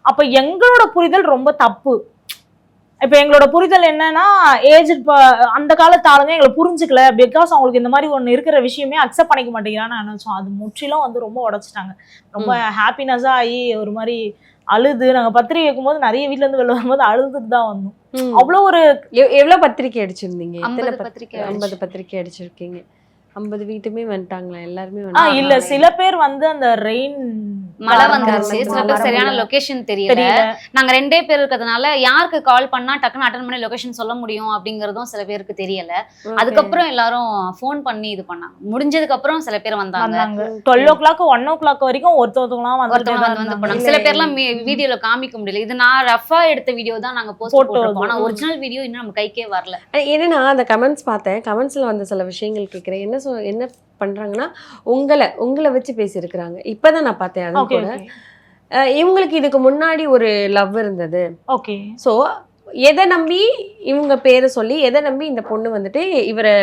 அப்ப எங்களோட புரிதல் ரொம்ப தப்பு. இப்ப எங்களோட புரிதல் என்னன்னா, ஏஜ் அந்த காலத்து ஆளுங்க எங்களை புரிஞ்சுக்கல, பிகாஸ் அவங்களுக்கு இந்த மாதிரி ஒண்ணு இருக்கிற விஷயமே அக்செப்ட் பண்ணிக்க மாட்டேங்கிறான்னு நினைச்சோம். அது முற்றிலும் வந்து ரொம்ப உடைச்சிட்டாங்க. ரொம்ப ஹாப்பினஸா ஆகி ஒரு மாதிரி அழுது, நாங்க பத்திரிகை வைக்கும் போது நிறைய வீட்டுல இருந்து வெளில வரும்போது அழுதுட்டு தான் வந்தோம். அவ்வளவு ஒரு எவ்வளவு பத்திரிகை அடிச்சிருந்தீங்க? 50 பத்திரிகை 50 பத்திரிகை அடிச்சிருக்கீங்க. 50 வீட்டுமே வந்துட்டாங்களா? எல்லாருமே இல்ல, சில பேர் வந்து அந்த ரெயின் மழை காரணம் வந்துருச்சு, சில வர பேர் சரியான முடியல. லொகேஷன் தெரியல. நாங்க 2 பேர் இருக்கிறதுனால யாருக்கு கால் பண்ணா டக்குன்னு அட்டன் பண்ணி லொகேஷன் சொல்ல முடியும் அப்படிங்கறதும் சில பேருக்கு தெரியல. அதுக்கப்புறம் எல்லாரும் ஃபோன் பண்ணி இது பண்ணாங்க. முடிஞ்சதுக்கு அப்புறம் சில பேர் வந்தாங்க. 12 o'clock 1 o'clock வரைக்கும் ஒருத்தவங்களாம் வந்து போனாங்க. சில பேர்லாம் வீடியோல காமிக்க முடியல. இது நான் ரஃபா எடுத்த வீடியோ தான் நாங்க போஸ்ட் போட்டுருக்கோம். ஆனா ஒரிஜினல் வீடியோ இன்னும் நம்ம கைக்கே வரல. என்னன்னா அந்த கமெண்ட்ஸ் பார்த்தேன், கமெண்ட்ஸ்ல வந்த சில விஷயங்கள் கேட்குறேன். என்ன பண்றாங்கன்னா உங்களை வச்சு பேசியிருக்கிறாங்க. இப்பதான் நான் பார்த்தேன். அது கூட இவங்களுக்கு இதுக்கு முன்னாடி ஒரு லவ் இருந்தது. ஓகே. ஸோ எதை நம்பி இவங்க பேரை சொல்லி எதை நம்பி இந்த பொண்ணு வந்துட்டு இவரை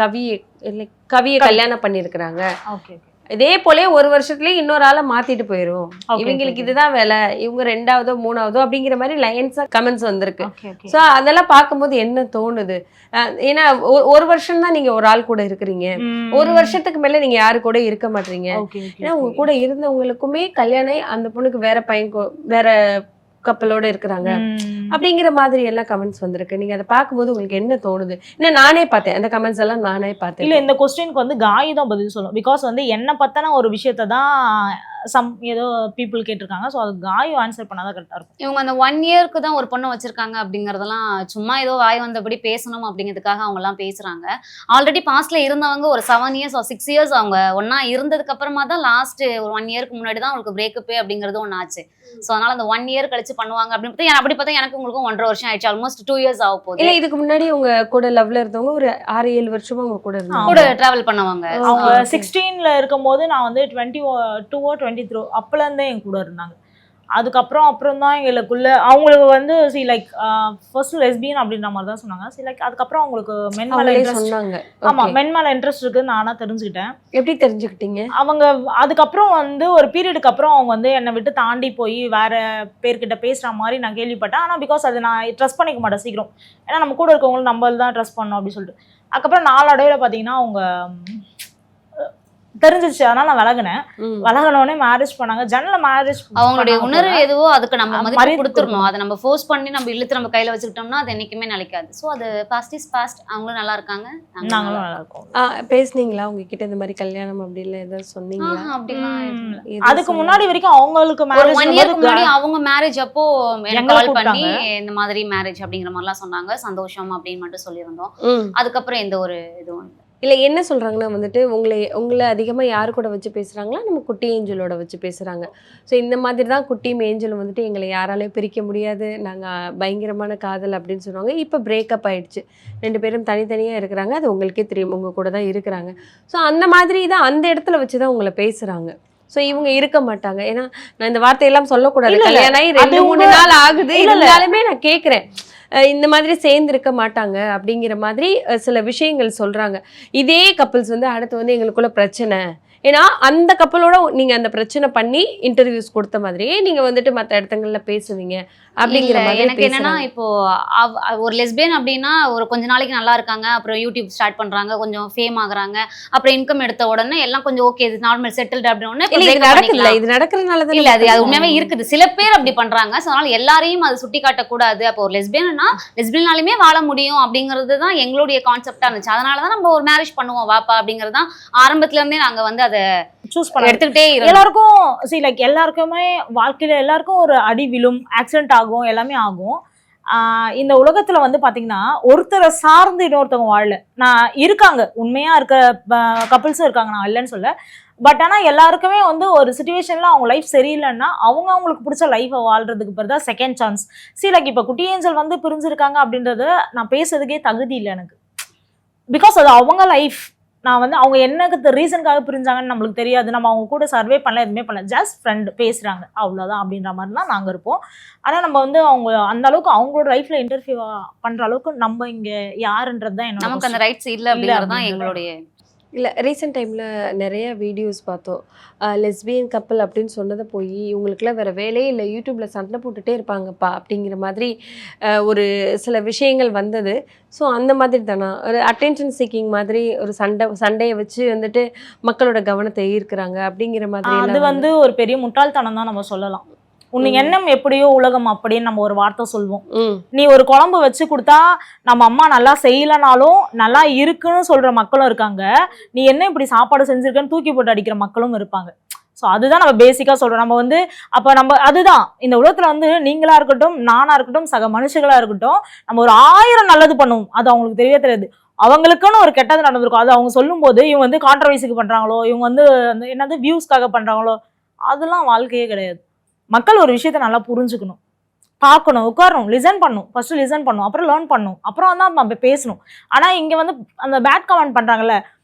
கவியை கல்யாணம் பண்ணியிருக்கிறாங்க. ஓகே. இதே போல ஒரு வருஷத்துலயே இன்னொரு ஆளை மாத்திட்டு போயிரும். இவங்களுக்கு இதுதான் வேலை, இவங்க 2ஆவதோ 3ஆவதோ அப்படிங்கிற மாதிரி லைன்ஸா கமெண்ட்ஸ் வந்திருக்கு. ஸோ அதெல்லாம் பார்க்கும்போது என்ன தோணுது, ஏன்னா ஒரு வருஷம் தான் நீங்க ஒரு ஆள் கூட இருக்கிறீங்க, ஒரு வருஷத்துக்கு மேல நீங்க யாரு கூட இருக்க மாட்டீங்க. ஏன்னா உங்க கூட இருந்தவங்களுக்குமே கல்யாணம் அந்த பொண்ணுக்கு வேற பையன் வேற கப்பலோட இருக்கிறாங்க அப்படிங்கிற மாதிரி எல்லாம் கமெண்ட்ஸ் வந்திருக்கு. நீங்க அதை பார்க்கும்போது உங்களுக்கு என்ன தோணுது? இன்னும் நானே பார்த்தேன் அந்த கமெண்ட்ஸ் எல்லாம், நானே பார்த்தேன். இல்ல இந்த கொஸ்டினுக்கு வந்து காய் தான் பதில் சொல்லும். பிகாஸ் வந்து என்ன பத்தின ஒரு விஷயத்தை தான் ஏதோ பீப்புள் கேட்டிருக்காங்க. ஸோ அது காயும் ஆன்சர் பண்ணாதான் கரெக்டாக இருக்கும். இவங்க அந்த 1 இயருக்கு தான் ஒரு பொண்ணை வச்சிருக்காங்க அப்படிங்கறதெல்லாம் சும்மா ஏதோ வாய் வந்தபடி பேசணும் அப்படிங்கிறதுக்காக அவங்க எல்லாம் பேசுறாங்க. ஆல்ரெடி பாஸ்ட்ல இருந்தவங்க ஒரு 7 இயர்ஸ் 6 இயர்ஸ் அவங்க ஒன்னா இருந்ததுக்கு அப்புறமா தான் லாஸ்ட் ஒரு 1 இயருக்கு முன்னாடி தான் அவங்களுக்கு பிரேக்கப்பே அப்படிங்கிறது ஒன்று ஆச்சு. ஸோ அதனால அந்த 1 இயர் கழிச்சு பண்ணுவாங்க அப்படின்னு அப்படி பார்த்தா எனக்கு உங்களுக்கும் 1.5 வருஷம் ஆயிடுச்சு. ஆல்மோஸ்ட் 2 இயர்ஸ் ஆக போகுது. இல்ல இதுக்கு முன்னாடி உங்க கூட லவ்ல இருந்தவங்க ஒரு 6-7 வருஷமா உங்க கூட இருந்தாங்க, கூட டிராவல் பண்ணுவாங்க. அவங்க 16ல இருக்கும் போது நான் வந்து 22 or 23 அப்பல இருந்தே என் கூட இருந்தாங்க. அப்புறம் தான் எங்களுக்குள்ள அவங்களுக்கு வந்து லைக் ஃபர்ஸ்ட் லெஸ்பியன் அப்படின்ற மாதிரி தான் சொன்னாங்க. லைக் அதுக்கப்புறம் அவங்களுக்கு மென் மேல இன்ட்ரெஸ்ட் சொன்னாங்க. ஆமா, மென் மேல இன்ட்ரெஸ்ட் இருக்குன்னு நானா தெரிஞ்சுக்கிட்டேன். எப்படி தெரிஞ்சுக்கிட்டீங்க? அவங்க அதுக்கப்புறம் வந்து ஒரு பீரியடுக்கு அப்புறம் அவங்க வந்து என்னை விட்டு தாண்டி போய் வேற பேர்கிட்ட பேசுற மாதிரி நான் கேள்விப்பட்டேன். ஆனா பிகாஸ் அது நான் ட்ரஸ்ட் பண்ணிக்க மாட்டேன் சீக்கிரம். ஏன்னா நம்ம கூட இருக்கவங்களும் நம்ம தான் ட்ரஸ்ட் பண்ணோம் அப்படின்னு சொல்லிட்டு. அதுக்கப்புறம் நாளடைவில் பார்த்தீங்கன்னா அவங்க தெரிஞ்சிருச்சு. அதனால நான் விலகினோடனே மேரேஜ் பண்ணாங்க. ஜன்னல மேரேஜ் அவங்களுடைய உணர்வு எதுவோ அதுக்கு நம்ம மதிப்பு கொடுத்துடணும். அதை நம்ம ஃபோர்ஸ் பண்ணி நம்ம இழுத்து நம்ம கையில வச்சுக்கிட்டோம்னா அது என்னைக்குமே நிலைக்காது. ஸோ அது பாஸ்ட் இஸ் பாஸ்ட். அவங்களும் நல்லா இருக்காங்க, நாங்களும் நல்லா இருக்கோம். பேசுனீங்களா உங்ககிட்ட இந்த மாதிரி கல்யாணம் அப்படி இல்லை ஏதாவது சொன்னீங்களா? அப்படிலாம் அதுக்கு முன்னாடி வரைக்கும் அவங்களுக்கு மேரேஜ் 1 இயருக்கு முன்னாடி அவங்க மேரேஜ் அப்போ எனக்கு கால் பண்ணி இந்த மாதிரி மேரேஜ் அப்படிங்கிற மாதிரிலாம் சொன்னாங்க. சந்தோஷம் அப்படின்னு மட்டும் சொல்லியிருந்தோம். அதுக்கப்புறம் எந்த ஒரு இதுவும் இல்லை. என்ன சொல்கிறாங்கன்னா வந்துட்டு உங்களை அதிகமாக யாரு கூட வச்சு பேசுகிறாங்களா, நம்ம குட்டி ஏஞ்சலோட வச்சு பேசுகிறாங்க. ஸோ இந்த மாதிரி தான் குட்டியும் ஏஞ்சலும் வந்துட்டு எங்களை யாராலையும் பிரிக்க முடியாது, நாங்கள் பயங்கரமான காதல் அப்படின்னு சொல்லுவாங்க. இப்போ பிரேக்கப் ஆகிடுச்சு, 2 பேரும் தனித்தனியாக இருக்கிறாங்க. அது உங்களுக்கே தெரியும், உங்கள் கூட தான் இருக்கிறாங்க. ஸோ அந்த மாதிரி தான் அந்த இடத்துல வச்சு தான் உங்களை பேசுகிறாங்க. ஸோ இவங்க இருக்க மாட்டாங்க. ஏன்னா நான் இந்த வார்த்தையெல்லாம் சொல்லக்கூடாது, கல்யாணம் ஆகி 2-3 நாள் ஆகுது, இருந்தாலுமே நான் கேட்குறேன் இந்த மாதிரி சேர்ந்து இருக்க மாட்டாங்க அப்படிங்கிற மாதிரி சில விஷயங்கள் சொல்றாங்க. இதே கப்பிள்ஸ் வந்து அடுத்து வந்து எங்களுக்குள்ள பிரச்சனை, ஏன்னா அந்த கப்பலோட நீங்க அந்த பிரச்சனை பண்ணி இன்டர்வியூஸ் கொடுத்த மாதிரியே நீங்க வந்துட்டு மற்ற இடத்துங்கள்ல பேசுவீங்க அப்படிங்கிற மாதிரி. எனக்கு என்னன்னா இப்போ ஒரு லெஸ்பியன் அப்படின்னா ஒரு கொஞ்ச நாளைக்கு நல்லா இருக்காங்க, அப்புறம் யூடியூப் ஸ்டார்ட் பண்றாங்க, கொஞ்சம் ஃபேம் ஆகுறாங்க, அப்புறம் இன்கம் எடுத்த உடனே எல்லாம் கொஞ்சம் ஓகே இது நார்மல் செட்டில்டு அப்படின்னு இது நடக்கிறதுனால தான் இல்ல, அது உண்மையாவே இருக்குது. சில பேர் அப்படி பண்றாங்க. ஸோ அதனால எல்லாரையும் அது சுட்டி காட்டக்கூடாது. அப்போ ஒரு லெஸ்பியன்னா லெஸ்பியனாலுமே வாழ முடியும் அப்படிங்கிறது தான் எங்களுடைய கான்செப்டா இருந்துச்சு. அதனாலதான் நம்ம ஒரு மேரேஜ் பண்ணுவோம் வாப்பா அப்படிங்கிறது தான் ஆரம்பத்துல இருந்தே நாங்க வந்து அதை சூஸ் பண்ண எடுத்துக்கிட்டே எல்லாருக்கும். லைக் எல்லாருக்குமே வாழ்க்கையில எல்லாருக்கும் ஒரு அடி விழும், ஆக்சிடென்ட் ஆகும், எல்லாமே ஆகும். இந்த உலகத்துல வந்து பாத்தீங்கன்னா ஒருத்தரை சார்ந்து இன்னொருத்தவங்க வாழல. நான் இருக்காங்க, உண்மையா இருக்க கப்பிள்ஸும் இருக்காங்க, நான் இல்லைன்னு சொல்ல. பட் ஆனா எல்லாருக்குமே வந்து ஒரு சிச்சுவேஷன்ல அவங்க லைஃப் சரியில்லைன்னா அவங்களுக்கு பிடிச்ச லைஃபை வாழ்றதுக்கு பிறகு தான் செகண்ட் சான்ஸ். லைக் இப்போ குட்டி ஏஞ்சல் வந்து பிரிஞ்சிருக்காங்க அப்படின்றத நான் பேசுறதுக்கே தகுதி இல்லை எனக்கு. பிகாஸ் அது அவங்க லைஃப். நான் வந்து அவங்க என்னக்கு ரீசனுக்காக பிரிஞ்சாங்கன்னு நம்மளுக்கு தெரியாது. நம்ம அவங்க கூட சர்வே பண்ணல, எதுவுமே பண்ணல, ஜஸ்ட் ஃப்ரெண்ட் பேசுறாங்க அவ்வளோதான் அப்படின்ற மாதிரி தான் நாங்கள் இருப்போம். ஆனால் நம்ம வந்து அவங்க அந்த அளவுக்கு அவங்களோட லைஃப்ல இன்டர்ஃபியூ பண்ற அளவுக்கு நம்ம இங்க யாருன்றது தான் என்ன, நமக்கு அந்த ரைட்ஸ் இல்லை அப்படிங்கிறது தான் எங்களுடைய. இல்லை, ரீசெண்ட் டைமில் நிறைய வீடியோஸ் பார்த்தோம். லெஸ்பியன் கப்பல் அப்படின்னு சொன்னதை போய் இவங்களுக்குலாம் வேறு வேலையே இல்லை, யூடியூப்பில் சண்டை போட்டுகிட்டே இருப்பாங்கப்பா அப்படிங்கிற மாதிரி ஒரு சில விஷயங்கள் வந்தது. ஸோ அந்த மாதிரி தானா ஒரு அட்டென்ஷன் சீக்கிங் மாதிரி ஒரு சண்டையை வச்சு வந்துட்டு மக்களோட கவனத்தை ஈர்க்கிறாங்க அப்படிங்கிற மாதிரி? அது வந்து ஒரு பெரிய முட்டாள்தனம் தான் நம்ம சொல்லலாம். உன்னுக்கு எண்ணம் எப்படியோ உலகம் அப்படின்னு நம்ம ஒரு வார்த்தை சொல்வோம். நீ ஒரு குழம்பு வச்சு கொடுத்தா நம்ம அம்மா நல்லா செய்யலனாலும் நல்லா இருக்குன்னு சொல்ற மக்களும் இருக்காங்க. நீ என்ன இப்படி சாப்பாடு செஞ்சிருக்கன்னு தூக்கி போட்டு அடிக்கிற மக்களும் இருப்பாங்க. ஸோ அதுதான் நம்ம பேசிக்காக சொல்கிறோம். நம்ம வந்து அப்போ நம்ம அதுதான் இந்த உலகத்தில் வந்து நீங்களா இருக்கட்டும், நானா இருக்கட்டும், சக மனுஷங்களா இருக்கட்டும், நம்ம ஒரு 1000 நல்லது பண்ணுவோம், அது அவங்களுக்கு தெரியவே தெரியாது. அவங்களுக்குன்னு ஒரு கெட்டது நடந்திருக்கும், அது அவங்க சொல்லும்போது இவங்க வந்து கான்ட்ரவர்சிக்கு பண்ணுறாங்களோ, இவங்க வந்து அந்த என்னது வியூஸ்க்காக பண்ணுறாங்களோ, அதெல்லாம் வாழ்க்கையே கிடையாது. மக்கள் ஒரு விஷயத்த நல்லா புரிஞ்சுக்கணும், பார்க்கணும், உட்காரணும், லிசன் பண்ணணும், ஃபர்ஸ்ட் லிசன் பண்ணணும், அப்புறம் லேர்ன் பண்ணணும், அப்புறம் தான் நம்ம பேசணும். ஆனால் இங்கே வந்து அந்த பேட் கமெண்ட் பண்ணுறாங்கல்ல,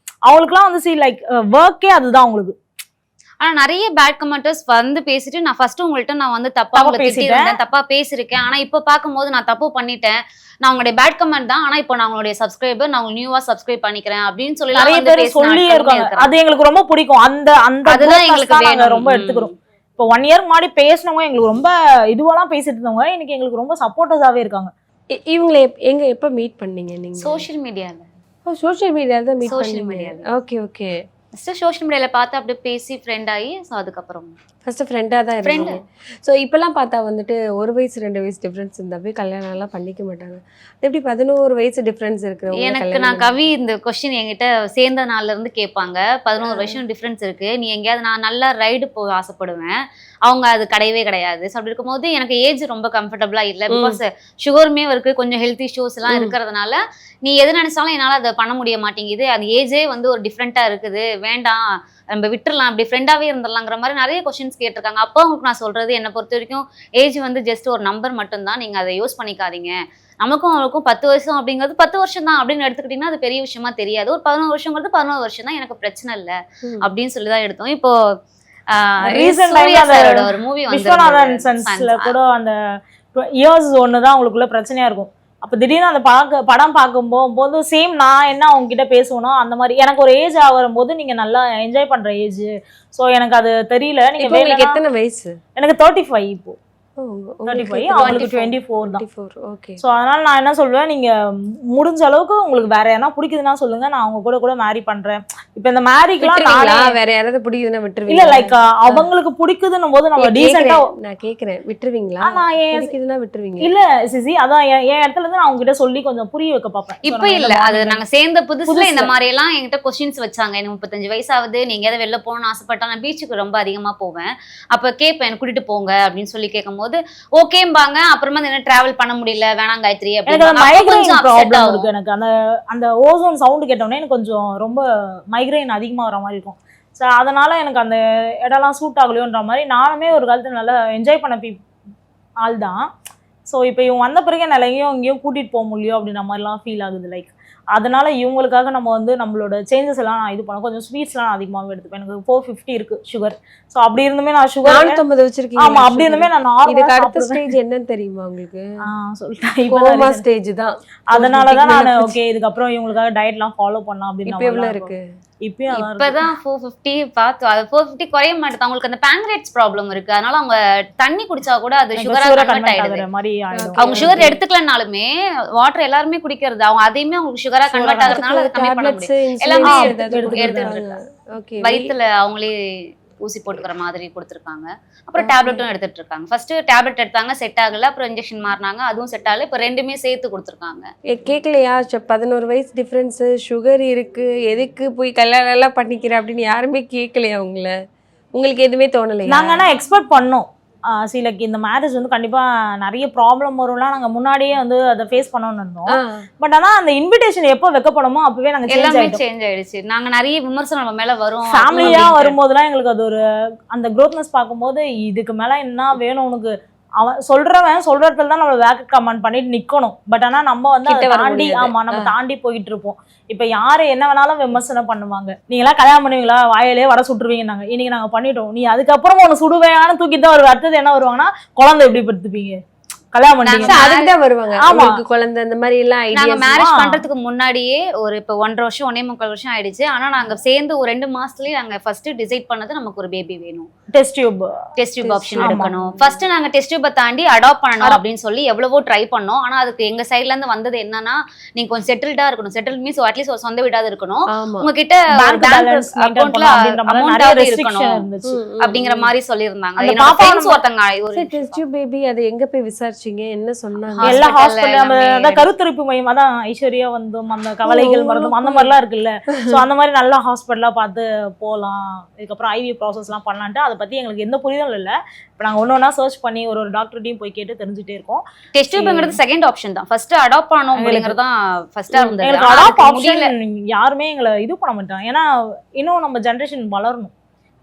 அவங்களுக்குலாம் வந்து லைக் ஒர்க்கே அதுதான் அவங்களுக்கு. ஆனா நிறைய பேட் கமெண்டர்ஸ் வந்து பேசிட்டு நான் ஃபர்ஸ்ட் உங்கள்ட்ட நான் வந்து தப்பா பேசிட்டேன், தப்பா பேசியிருக்கேன், ஆனா இப்ப பார்க்கும்போது நான் தப்பு பண்ணிட்டேன், நான் உங்களுடைய பேட் கமெண்ட் தான், ஆனா இப்போ நான் உங்களுடைய சப்ஸ்கிரைபர், நான் நியூவா சப்ஸ்கிரைப் பண்ணிக்கிறேன் அப்படின்னு சொல்லி நிறைய பேர் சொல்லியே இருக்காங்க. அது எங்களுக்கு ரொம்ப பிடிக்கும். அந்த அதுதான் எங்களுக்கு ரொம்ப எடுத்துக்கிறோம். இப்போ 1 இயர் முன்னாடி பேசினவங்க எங்களுக்கு ரொம்ப இதுவெல்லாம் பேசிட்டு இருந்தவங்க இன்னைக்கு எங்களுக்கு ரொம்ப சப்போர்ட்டர்ஸாவே இருக்காங்க. இவங்களை எப்ப மீட் பண்ணீங்க நீங்க? சோஷியல் மீடியால. சோஷியல் மீடியால தான் மீட் சோஷியல் பண்ணீங்க. மீடியால. Okay okay. ஃபர்ஸ்ட் சோஷியல் மீடியால பார்த்து அப்படியே பேசி ஃப்ரெண்ட் ஆகி, ஸோ அதுக்கப்புறம் ஃபர்ஸ்ட் ஃப்ரெண்டாக தான் இருந்தீங்க. ஸோ இப்போல்லாம் பார்த்தா வந்துட்டு 1 வயசு 2 வயசு டிஃப்ரென்ஸ் இருந்தாவே கல்யாணம் எல்லாம் பண்ணிக்க மாட்டாங்க. எப்படி 11 வயசு டிஃப்ரென்ஸ் இருக்கு? எனக்கு நான் கவி இந்த கொஸ்டின் என்கிட்ட சேர்ந்த நாள்ல இருந்து கேட்பாங்க. 11 வருஷம் டிஃப்ரென்ஸ் இருக்கு, நீ எங்கேயாவது நான் நல்லா ரைடு போக ஆசைப்படுவேன், அவங்க அது கிடையவே கிடையாது. ஸோ அப்படி இருக்கும்போது எனக்கு ஏஜ் ரொம்ப கம்ஃபர்டபுளா இல்லை, பிகாஸ் சுகருமே இருக்கு, கொஞ்சம் ஹெல்த் இஷ்யூஸ் எல்லாம் இருக்கிறதுனால நீ எது நினைச்சாலும் என்னால் அதை பண்ண முடிய மாட்டேங்குது, அது ஏஜே வந்து ஒரு டிஃப்ரெண்டா இருக்குது, வேண்டாம் நம்ம விட்டுறலாம், அப்படி ஃப்ரெண்டாவே இருந்துடலாங்கிற மாதிரி நிறைய கொஸ்டின்ஸ் கேட்டிருக்காங்க. அப்போ அவங்களுக்கு நான் சொல்றது, என்னை பொறுத்த வரைக்கும் ஏஜ் வந்து ஜஸ்ட் ஒரு நம்பர் மட்டும்தான், நீங்க அதை யூஸ் பண்ணிக்காதீங்க. நமக்கும் அவங்களுக்கும் 10 வருஷம் அப்படிங்கிறது 10 வருஷம் தான் அப்படின்னு எடுத்துக்கிட்டீங்கன்னா அது பெரிய விஷயமா தெரியாது. ஒரு 11 வருஷங்கிறது 11 வருஷம் தான், எனக்கு பிரச்சனை இல்லை அப்படின்னு சொல்லிதான் எடுத்தோம். இப்போ ஒரு மூவி விஸ்வநாதன் சன்ஸ்ல கூட அந்த இயர்ஸ் ஒண்ணுதான் அவங்களுக்குள்ள பிரச்சனையா இருக்கும். அப்ப திடீர்னு அந்த படம் பார்க்கும் போது சேம் நான் என்ன அவங்க கிட்ட பேசுவேனோ அந்த மாதிரி எனக்கு ஒரு ஏஜ் ஆகும்போது நீங்க நல்லா என்ஜாய் பண்ற ஏஜ். சோ எனக்கு அது தெரியல. நீங்க எத்தனை வயசு? எனக்கு 35 இப்போ. 35, அவங்களுக்கு 24 தான். ஓகே. சோ அதனால நான் என்ன சொல்லுவேன், நீங்க முடிஞ்ச அளவுக்கு உங்களுக்கு வேற யாரா பிடிக்குதுன்னா சொல்லுங்க, நான் அவங்க கூட மேரி பண்றேன். இப்ப இந்த மேரிக்குலாம் வேற யாராவது பிடிக்குதுன்னா விட்டுருவீங்க? இல்ல லைக் அவங்களுக்கு பிடிக்குதுன்னும் போது நம்ம டீசென்ட்டா நான் கேக்குறேன், விட்டுருவீங்களா? நான் பிடிக்குதுன்னா விட்டுருவீங்க? இல்ல சிசி, அதான் என் இடத்துல இருந்து நான் அவங்க கிட்ட சொல்லி கொஞ்சம் புரிய வைக்க பாப்பேன். இப்ப இல்ல, அது நாங்க சேர்ந்த புதுசுல இந்த மாதிரி எல்லாம் என்கிட்ட கொஸ்டின்ஸ் வச்சாங்க. எனக்கு 35 வயசு ஆகுது, நீங்க ஏதாவது வெளில போகணும்னு ஆசைப்பட்டா, நான் பீச்சுக்கு ரொம்ப அதிகமா போவேன், அப்ப கேட்பேன் எனக்கு கூட்டிட்டு போங்க அப்படின்னு சொல்லி கேட்கும் போது ஓகேம்பாங்க. அப்புறமா என்ன டிராவல் பண்ண முடியல, வேணாம் காயத்ரி அப்படின்னு. எனக்கு அந்த ஓசோன் சவுண்ட் கேட்டோன்னே எனக்கு கொஞ்சம் ரொம்ப மைக்ரைன் அதிகமா வர மாதிரி இருக்கும். ஸோ அதனால எனக்கு அந்த இடம்லாம் சூட் ஆகலையோன்ற மாதிரி நானுமே ஒரு காலத்துல நல்லா என்ஜாய் பண்ண ஆள் தான். ஸோ இப்போ இவங்க வந்த பிறகு எங்கேயும் இங்கேயும் கூட்டிட்டு போக முடியும் அப்படின்ற மாதிரிலாம் ஃபீல் ஆகுது. லைக் அதனால இவங்களுக்காக நம்ம வந்து நம்மளோட சேஞ்சஸ் எல்லாம் நான் இது பண்ண கொஞ்சம் ஸ்வீட்ஸ்லாம் அதிகமாகவே எடுத்துப்பேன். எனக்கு 450 இருக்கு சுகர். ஸோ அப்படி இருந்துமே நான் சுகர் 450 வச்சிருக்கேன். ஆமா, அப்படி இருந்துமே நான் இதுக்கு அடுத்த ஸ்டேஜ் என்னன்னு தெரியுமா உங்களுக்கு? சொல்லிட்டேன், கோமா ஸ்டேஜ் தான். அதனாலதான் நான் ஓகே இதுக்கப்புறம் இவங்களுக்காக டயட்லாம் ஃபாலோ பண்ணலாம் அப்படின்னு. இப்போ எவ்வளவு இருக்கு? இப்பதான் 450 பார்த்து, அது 450 குறைய மாட்டேது. அவங்களுக்கு அந்த பேங்க்ரேட்ஸ் ப்ராப்ளம் இருக்கு, அதனால அவங்க தண்ணி குடிச்சா கூட அது சுகரா கன்வெர்ட் ஆயிடுது. அவங்க சுகர் எடுத்துக்கலனாலுமே வாட்டர் எல்லாருமே குடிக்கிறது, அவங்க அதையுமே அவங்களுக்கு சுகரா கன்வெர்ட் ஆகுறதுனால அதை கம்மி பண்ண முடியும். எல்லாமே எடுத்துட்டு வயிற்றுல அவங்களே ஊசி போட்டுக்கிற மாதிரி கொடுத்துருக்காங்க. அப்புறம் டேப்லெட்டும் எடுத்துட்டு இருக்காங்க. ஃபர்ஸ்ட் டேப்லெட் எடுத்தாங்க, செட் ஆகல, அப்புறம் இன்ஜெக்ஷன் மாறினாங்க, அதுவும் செட் ஆகல, இப்போ ரெண்டுமே சேர்த்து கொடுத்துருக்காங்க. கேட்கலையா 11 வயசு டிஃப்ரென்ஸு, சுகர் இருக்கு, எதுக்கு போய் கல்யாணம் எல்லாம் பண்ணிக்கிறேன் அப்படின்னு யாருமே கேட்கலையா உங்களை? உங்களுக்கு எதுவுமே தோணலையா? நாங்கள் ஆனால் எக்ஸ்பெக்ட் பண்ணோம் லைக் இந்த மேரேஜ் வந்து கண்டிப்பா நிறைய ப்ராப்ளம் வரும்லாம் நாங்க முன்னாடியே வந்து அதை ஃபேஸ் பண்ணணும்னு இருந்தோம். பட் ஆனா அந்த இன்விடேஷன் எப்போ வைக்கப்படணுமோ அப்பவே நாங்க சேஞ்ச் ஆயிடுச்சு. நாங்க நிறைய விமர்சனம் நம்ம மேல வரும், ஃபேமிலியா வரும்போதுலாம் எங்களுக்கு அது ஒரு அந்த க்ரோத்னஸ் பார்க்கும்போது இதுக்கு மேல என்ன வேணும் உனக்கு, அவன் சொல்றவன் சொல்ற இடத்துல தான் நம்ம பேக் கமெண்ட் பண்ணிட்டு நிக்கணும். பட் ஆனா நம்ம வந்து தாண்டி நம்ம தாண்டி போயிட்டு இருப்போம். இப்ப யாரு என்ன வேணாலும் விமர்சனம் பண்ணுவாங்க. நீங்களா கல்யாணம் பண்ணுவீங்களா, வாயிலே வர சுட்டுருவீங்க, நாங்க இன்னைக்கு நாங்க பண்ணிட்டோம், நீ அதுக்கப்புறம் ஒன்னு சுடுவேன்னு தூக்கிட்டு தான் வருவா. அடுத்தது என்ன வருவாங்கன்னா, குழந்தை எப்படி படுத்துப்பீங்க, கல்யாணம் பண்ணீங்க, அதுதான் வருவாங்க. அவங்களுக்கு குழந்தை இந்த மாதிரி எல்லாம் நாங்க மேரேஜ் பண்றதுக்கு முன்னாடியே ஒரு இப்ப 1.5 வருஷம் 1.25 வருஷம் ஆயிடுச்சு. ஆனா நாங்க சேர்ந்து ஒரு 2 மாசத்துலயே நாங்க ஃபர்ஸ்ட் டிசைட் பண்ணது நமக்கு ஒரு பேபி வேணும், டெஸ்ட் டியூப் ஆப்ஷன் எடுக்கணும். ஃபர்ஸ்ட் நாங்க டெஸ்ட் டியூபை தாண்டி அடாப்ட் பண்ணணும் அப்படின்னு சொல்லி எவ்வளவோ ட்ரை பண்ணோம். ஆனா அதுக்கு எங்க சைட்ல இருந்து வந்தது என்னன்னா, நீங்க கொஞ்சம் செட்டில்டா இருக்கணும், செட்டில் மீன்ஸ் அட்லீஸ்ட் ஒரு சொந்த வீடாவது இருக்கணும், உங்ககிட்ட அக்கௌண்ட்ல அமௌண்ட் இருக்கணும் அப்படிங்கிற மாதிரி சொல்லியிருந்தாங்க. டெஸ்ட் டியூப் பேபி அதை எங்க போய் விசாரிச்சு விசாரிச்சீங்க? என்ன சொன்னாங்க? எல்லா Hospital ஹாஸ்பிட்டல் நம்ம எல்லாமே அந்த கருத்தரிப்பு மையம் அதான் ஐஸ்வர்யா வந்தும் அந்த கவலைகள் மருந்தும் அந்த மாதிரிலாம் இருக்குல்ல. ஸோ அந்த மாதிரி நல்ல ஹாஸ்பிட்டலாக பார்த்து போகலாம், இதுக்கப்புறம் ஐவி ப்ராசஸ்லாம் பண்ணலான்ட்டு அதை பற்றி எங்களுக்கு எந்த புரிதலும் இல்லை. இப்போ நாங்கள் ஒன்று ஒன்றா சர்ச் பண்ணி ஒரு டாக்டர்கிட்டையும் போய் கேட்டு தெரிஞ்சுட்டே இருக்கோம். டெஸ்ட் டியூப்ங்கிறது செகண்ட் ஆப்ஷன் தான். ஃபர்ஸ்ட் அடாப்ட் பண்ணணும் அப்படிங்கிறது தான் ஃபர்ஸ்டா இருந்தது. எங்களுக்கு அடாப்ட் ஆப்ஷன் யாருமே எங்களை இது பண்ண மாட்டாங்க. ஏன்னா இன்னும் நம்ம ஜென்ரேஷன் வளரணும்,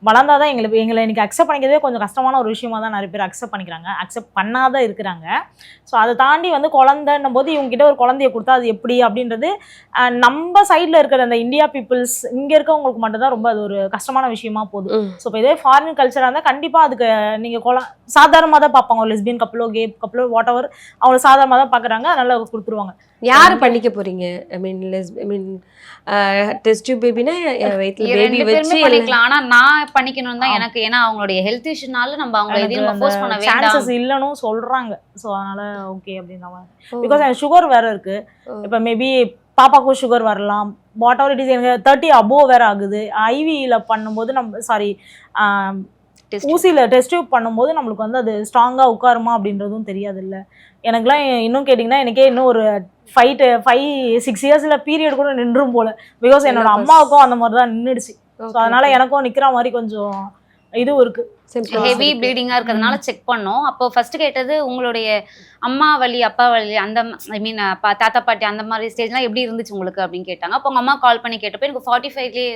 வளர்ந்தாதான் எங்களை இன்னைக்கு அக்செப்ட் பண்ணிக்கிறதே கொஞ்சம் கஷ்டமான ஒரு விஷயமா தான் நிறைய பேர் அக்செப்ட் பண்ணிக்கிறாங்க, அக்செப்ட் பண்ணாத இருக்கிறாங்க. ஸோ அதை தாண்டி வந்து குழந்தைன்னும் போது இவங்ககிட்ட ஒரு குழந்தைய கொடுத்தா அது எப்படி அப்படின்றது நம்ம சைடில் இருக்கிற அந்த இந்தியா பீப்புள்ஸ் இங்கே இருக்கவங்களுக்கு மட்டும்தான் ரொம்ப அது ஒரு கஷ்டமான விஷயமா போகுது. ஸோ இப்போ இதே ஃபாரின் கல்ச்சராக இருந்தால் கண்டிப்பாக அதுக்கு நீங்கள் சாதாரணமாக தான் பார்ப்பாங்க. ஒரு லெஸ்பியன் கப்பலோ கே கப்பலோ வாட் எவர் அவங்கள சாதாரணமாக தான் பார்க்குறாங்க, அதனால கொடுத்துருவாங்க. யாரு பண்ணிக்க போறீங்க? ஐ மீன் டெஸ்ட் டியூப் பேபினா வயித்துல பேபி வச்சு பண்ணிக்கலாம். ஆனா நான் பண்ணிக்கணும் தான் எனக்கு, ஏன்னா அவங்களுடைய ஹெல்த் இஷ்யூனால நம்ம அவங்க எதையும் நம்ம ஃபோர்ஸ் பண்ண வேண்டாம் சான்சஸ் இல்லைன்னு சொல்றாங்க. ஸோ அதனால ஓகே அப்படின்ற மாதிரி. பிகாஸ் எனக்கு சுகர் வேற இருக்கு. இப்போ மேபி பாப்பாக்கும் சுகர் வரலாம், வாட் எவர் இட் இஸ். எனக்கு 30 அபோவ் வேற ஆகுது. ஐவியில் பண்ணும்போது நம்ம சாரி ஊசியில் டெஸ்ட் டியூப் பண்ணும்போது நம்மளுக்கு வந்து அது ஸ்ட்ராங்காக உட்காருமா அப்படின்றதும் தெரியாது இல்லை. எனக்குலாம் இன்னும் கேட்டிங்கன்னா எனக்கே இன்னும் ஒரு 5-6 இயர்ஸில் பீரியட் கூட நின்றும் போல. பிகாஸ் என்னோட அம்மாவுக்கும் அந்த மாதிரி தான் நின்றுடுச்சு. ஸோ அதனால எனக்கும் நிற்கிற மாதிரி கொஞ்சம் இதுவும் இருக்கு. ஹெவி ப்ளீடிங்கா இருக்கிறதுனால செக் பண்ணோம். அப்போ ஃபர்ஸ்ட் கேட்டது உங்களுடைய அம்மா வலி அப்பா வலி அந்த ஐ மீன் தாத்தா பாட்டி அந்த மாதிரி ஸ்டேஜ்லாம் எப்படி இருந்துச்சு உங்களுக்கு அப்படின்னு கேட்டாங்க. அப்போ உங்க அம்மா கால் பண்ணி கேட்டப்போ எனக்கு 45லேயே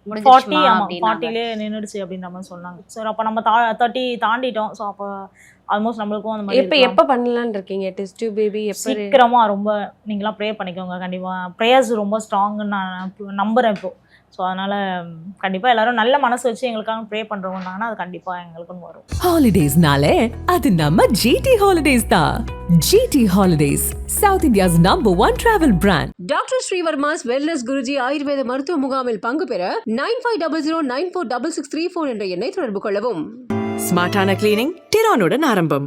முடிஞ்சிடுச்சுமா அப்படின்னா 40லேயே நின்றுடுச்சு அப்படின்ற மாதிரி சொன்னாங்க. ஸோ அப்போ நம்ம 30 தாண்டிட்டோம். ஸோ அப்போ ஆல்மோஸ்ட் நம்மளுக்கும் அந்த மாதிரி எப்போ பண்ணலான்னு இருக்கீங்க டெஸ்ட் டியூப் பேபி? சீக்கிரமா ரொம்ப நீங்களாம் ப்ரே பண்ணிக்கோங்க. கண்டிப்பாக ப்ரேயர்ஸ் ரொம்ப ஸ்ட்ராங்குன்னு நான் நம்புகிறேன் இப்போ. ஸோ அதனால கண்டிப்பாக எல்லாரும் நல்ல மனசு வச்சு எங்களுக்காக ப்ரே பண்ணுறவங்கன்னா அது கண்டிப்பாக எங்களுக்கும் வரும். ஹாலிடேஸ்னாலே அது நம்ம GT Holidays தான். GT Holidays, South India's #1 travel brand. Doctor Srivarma's wellness Guruji ஆயுர்வேத மருத்துவ முகாமில் பங்கு பெற 9500946634 என்ற எண்ணை தொடர்பு கொள்ளவும். ஸ்மார்ட்டான கிளீனிங் டிரானுடன் ஆரம்பம்.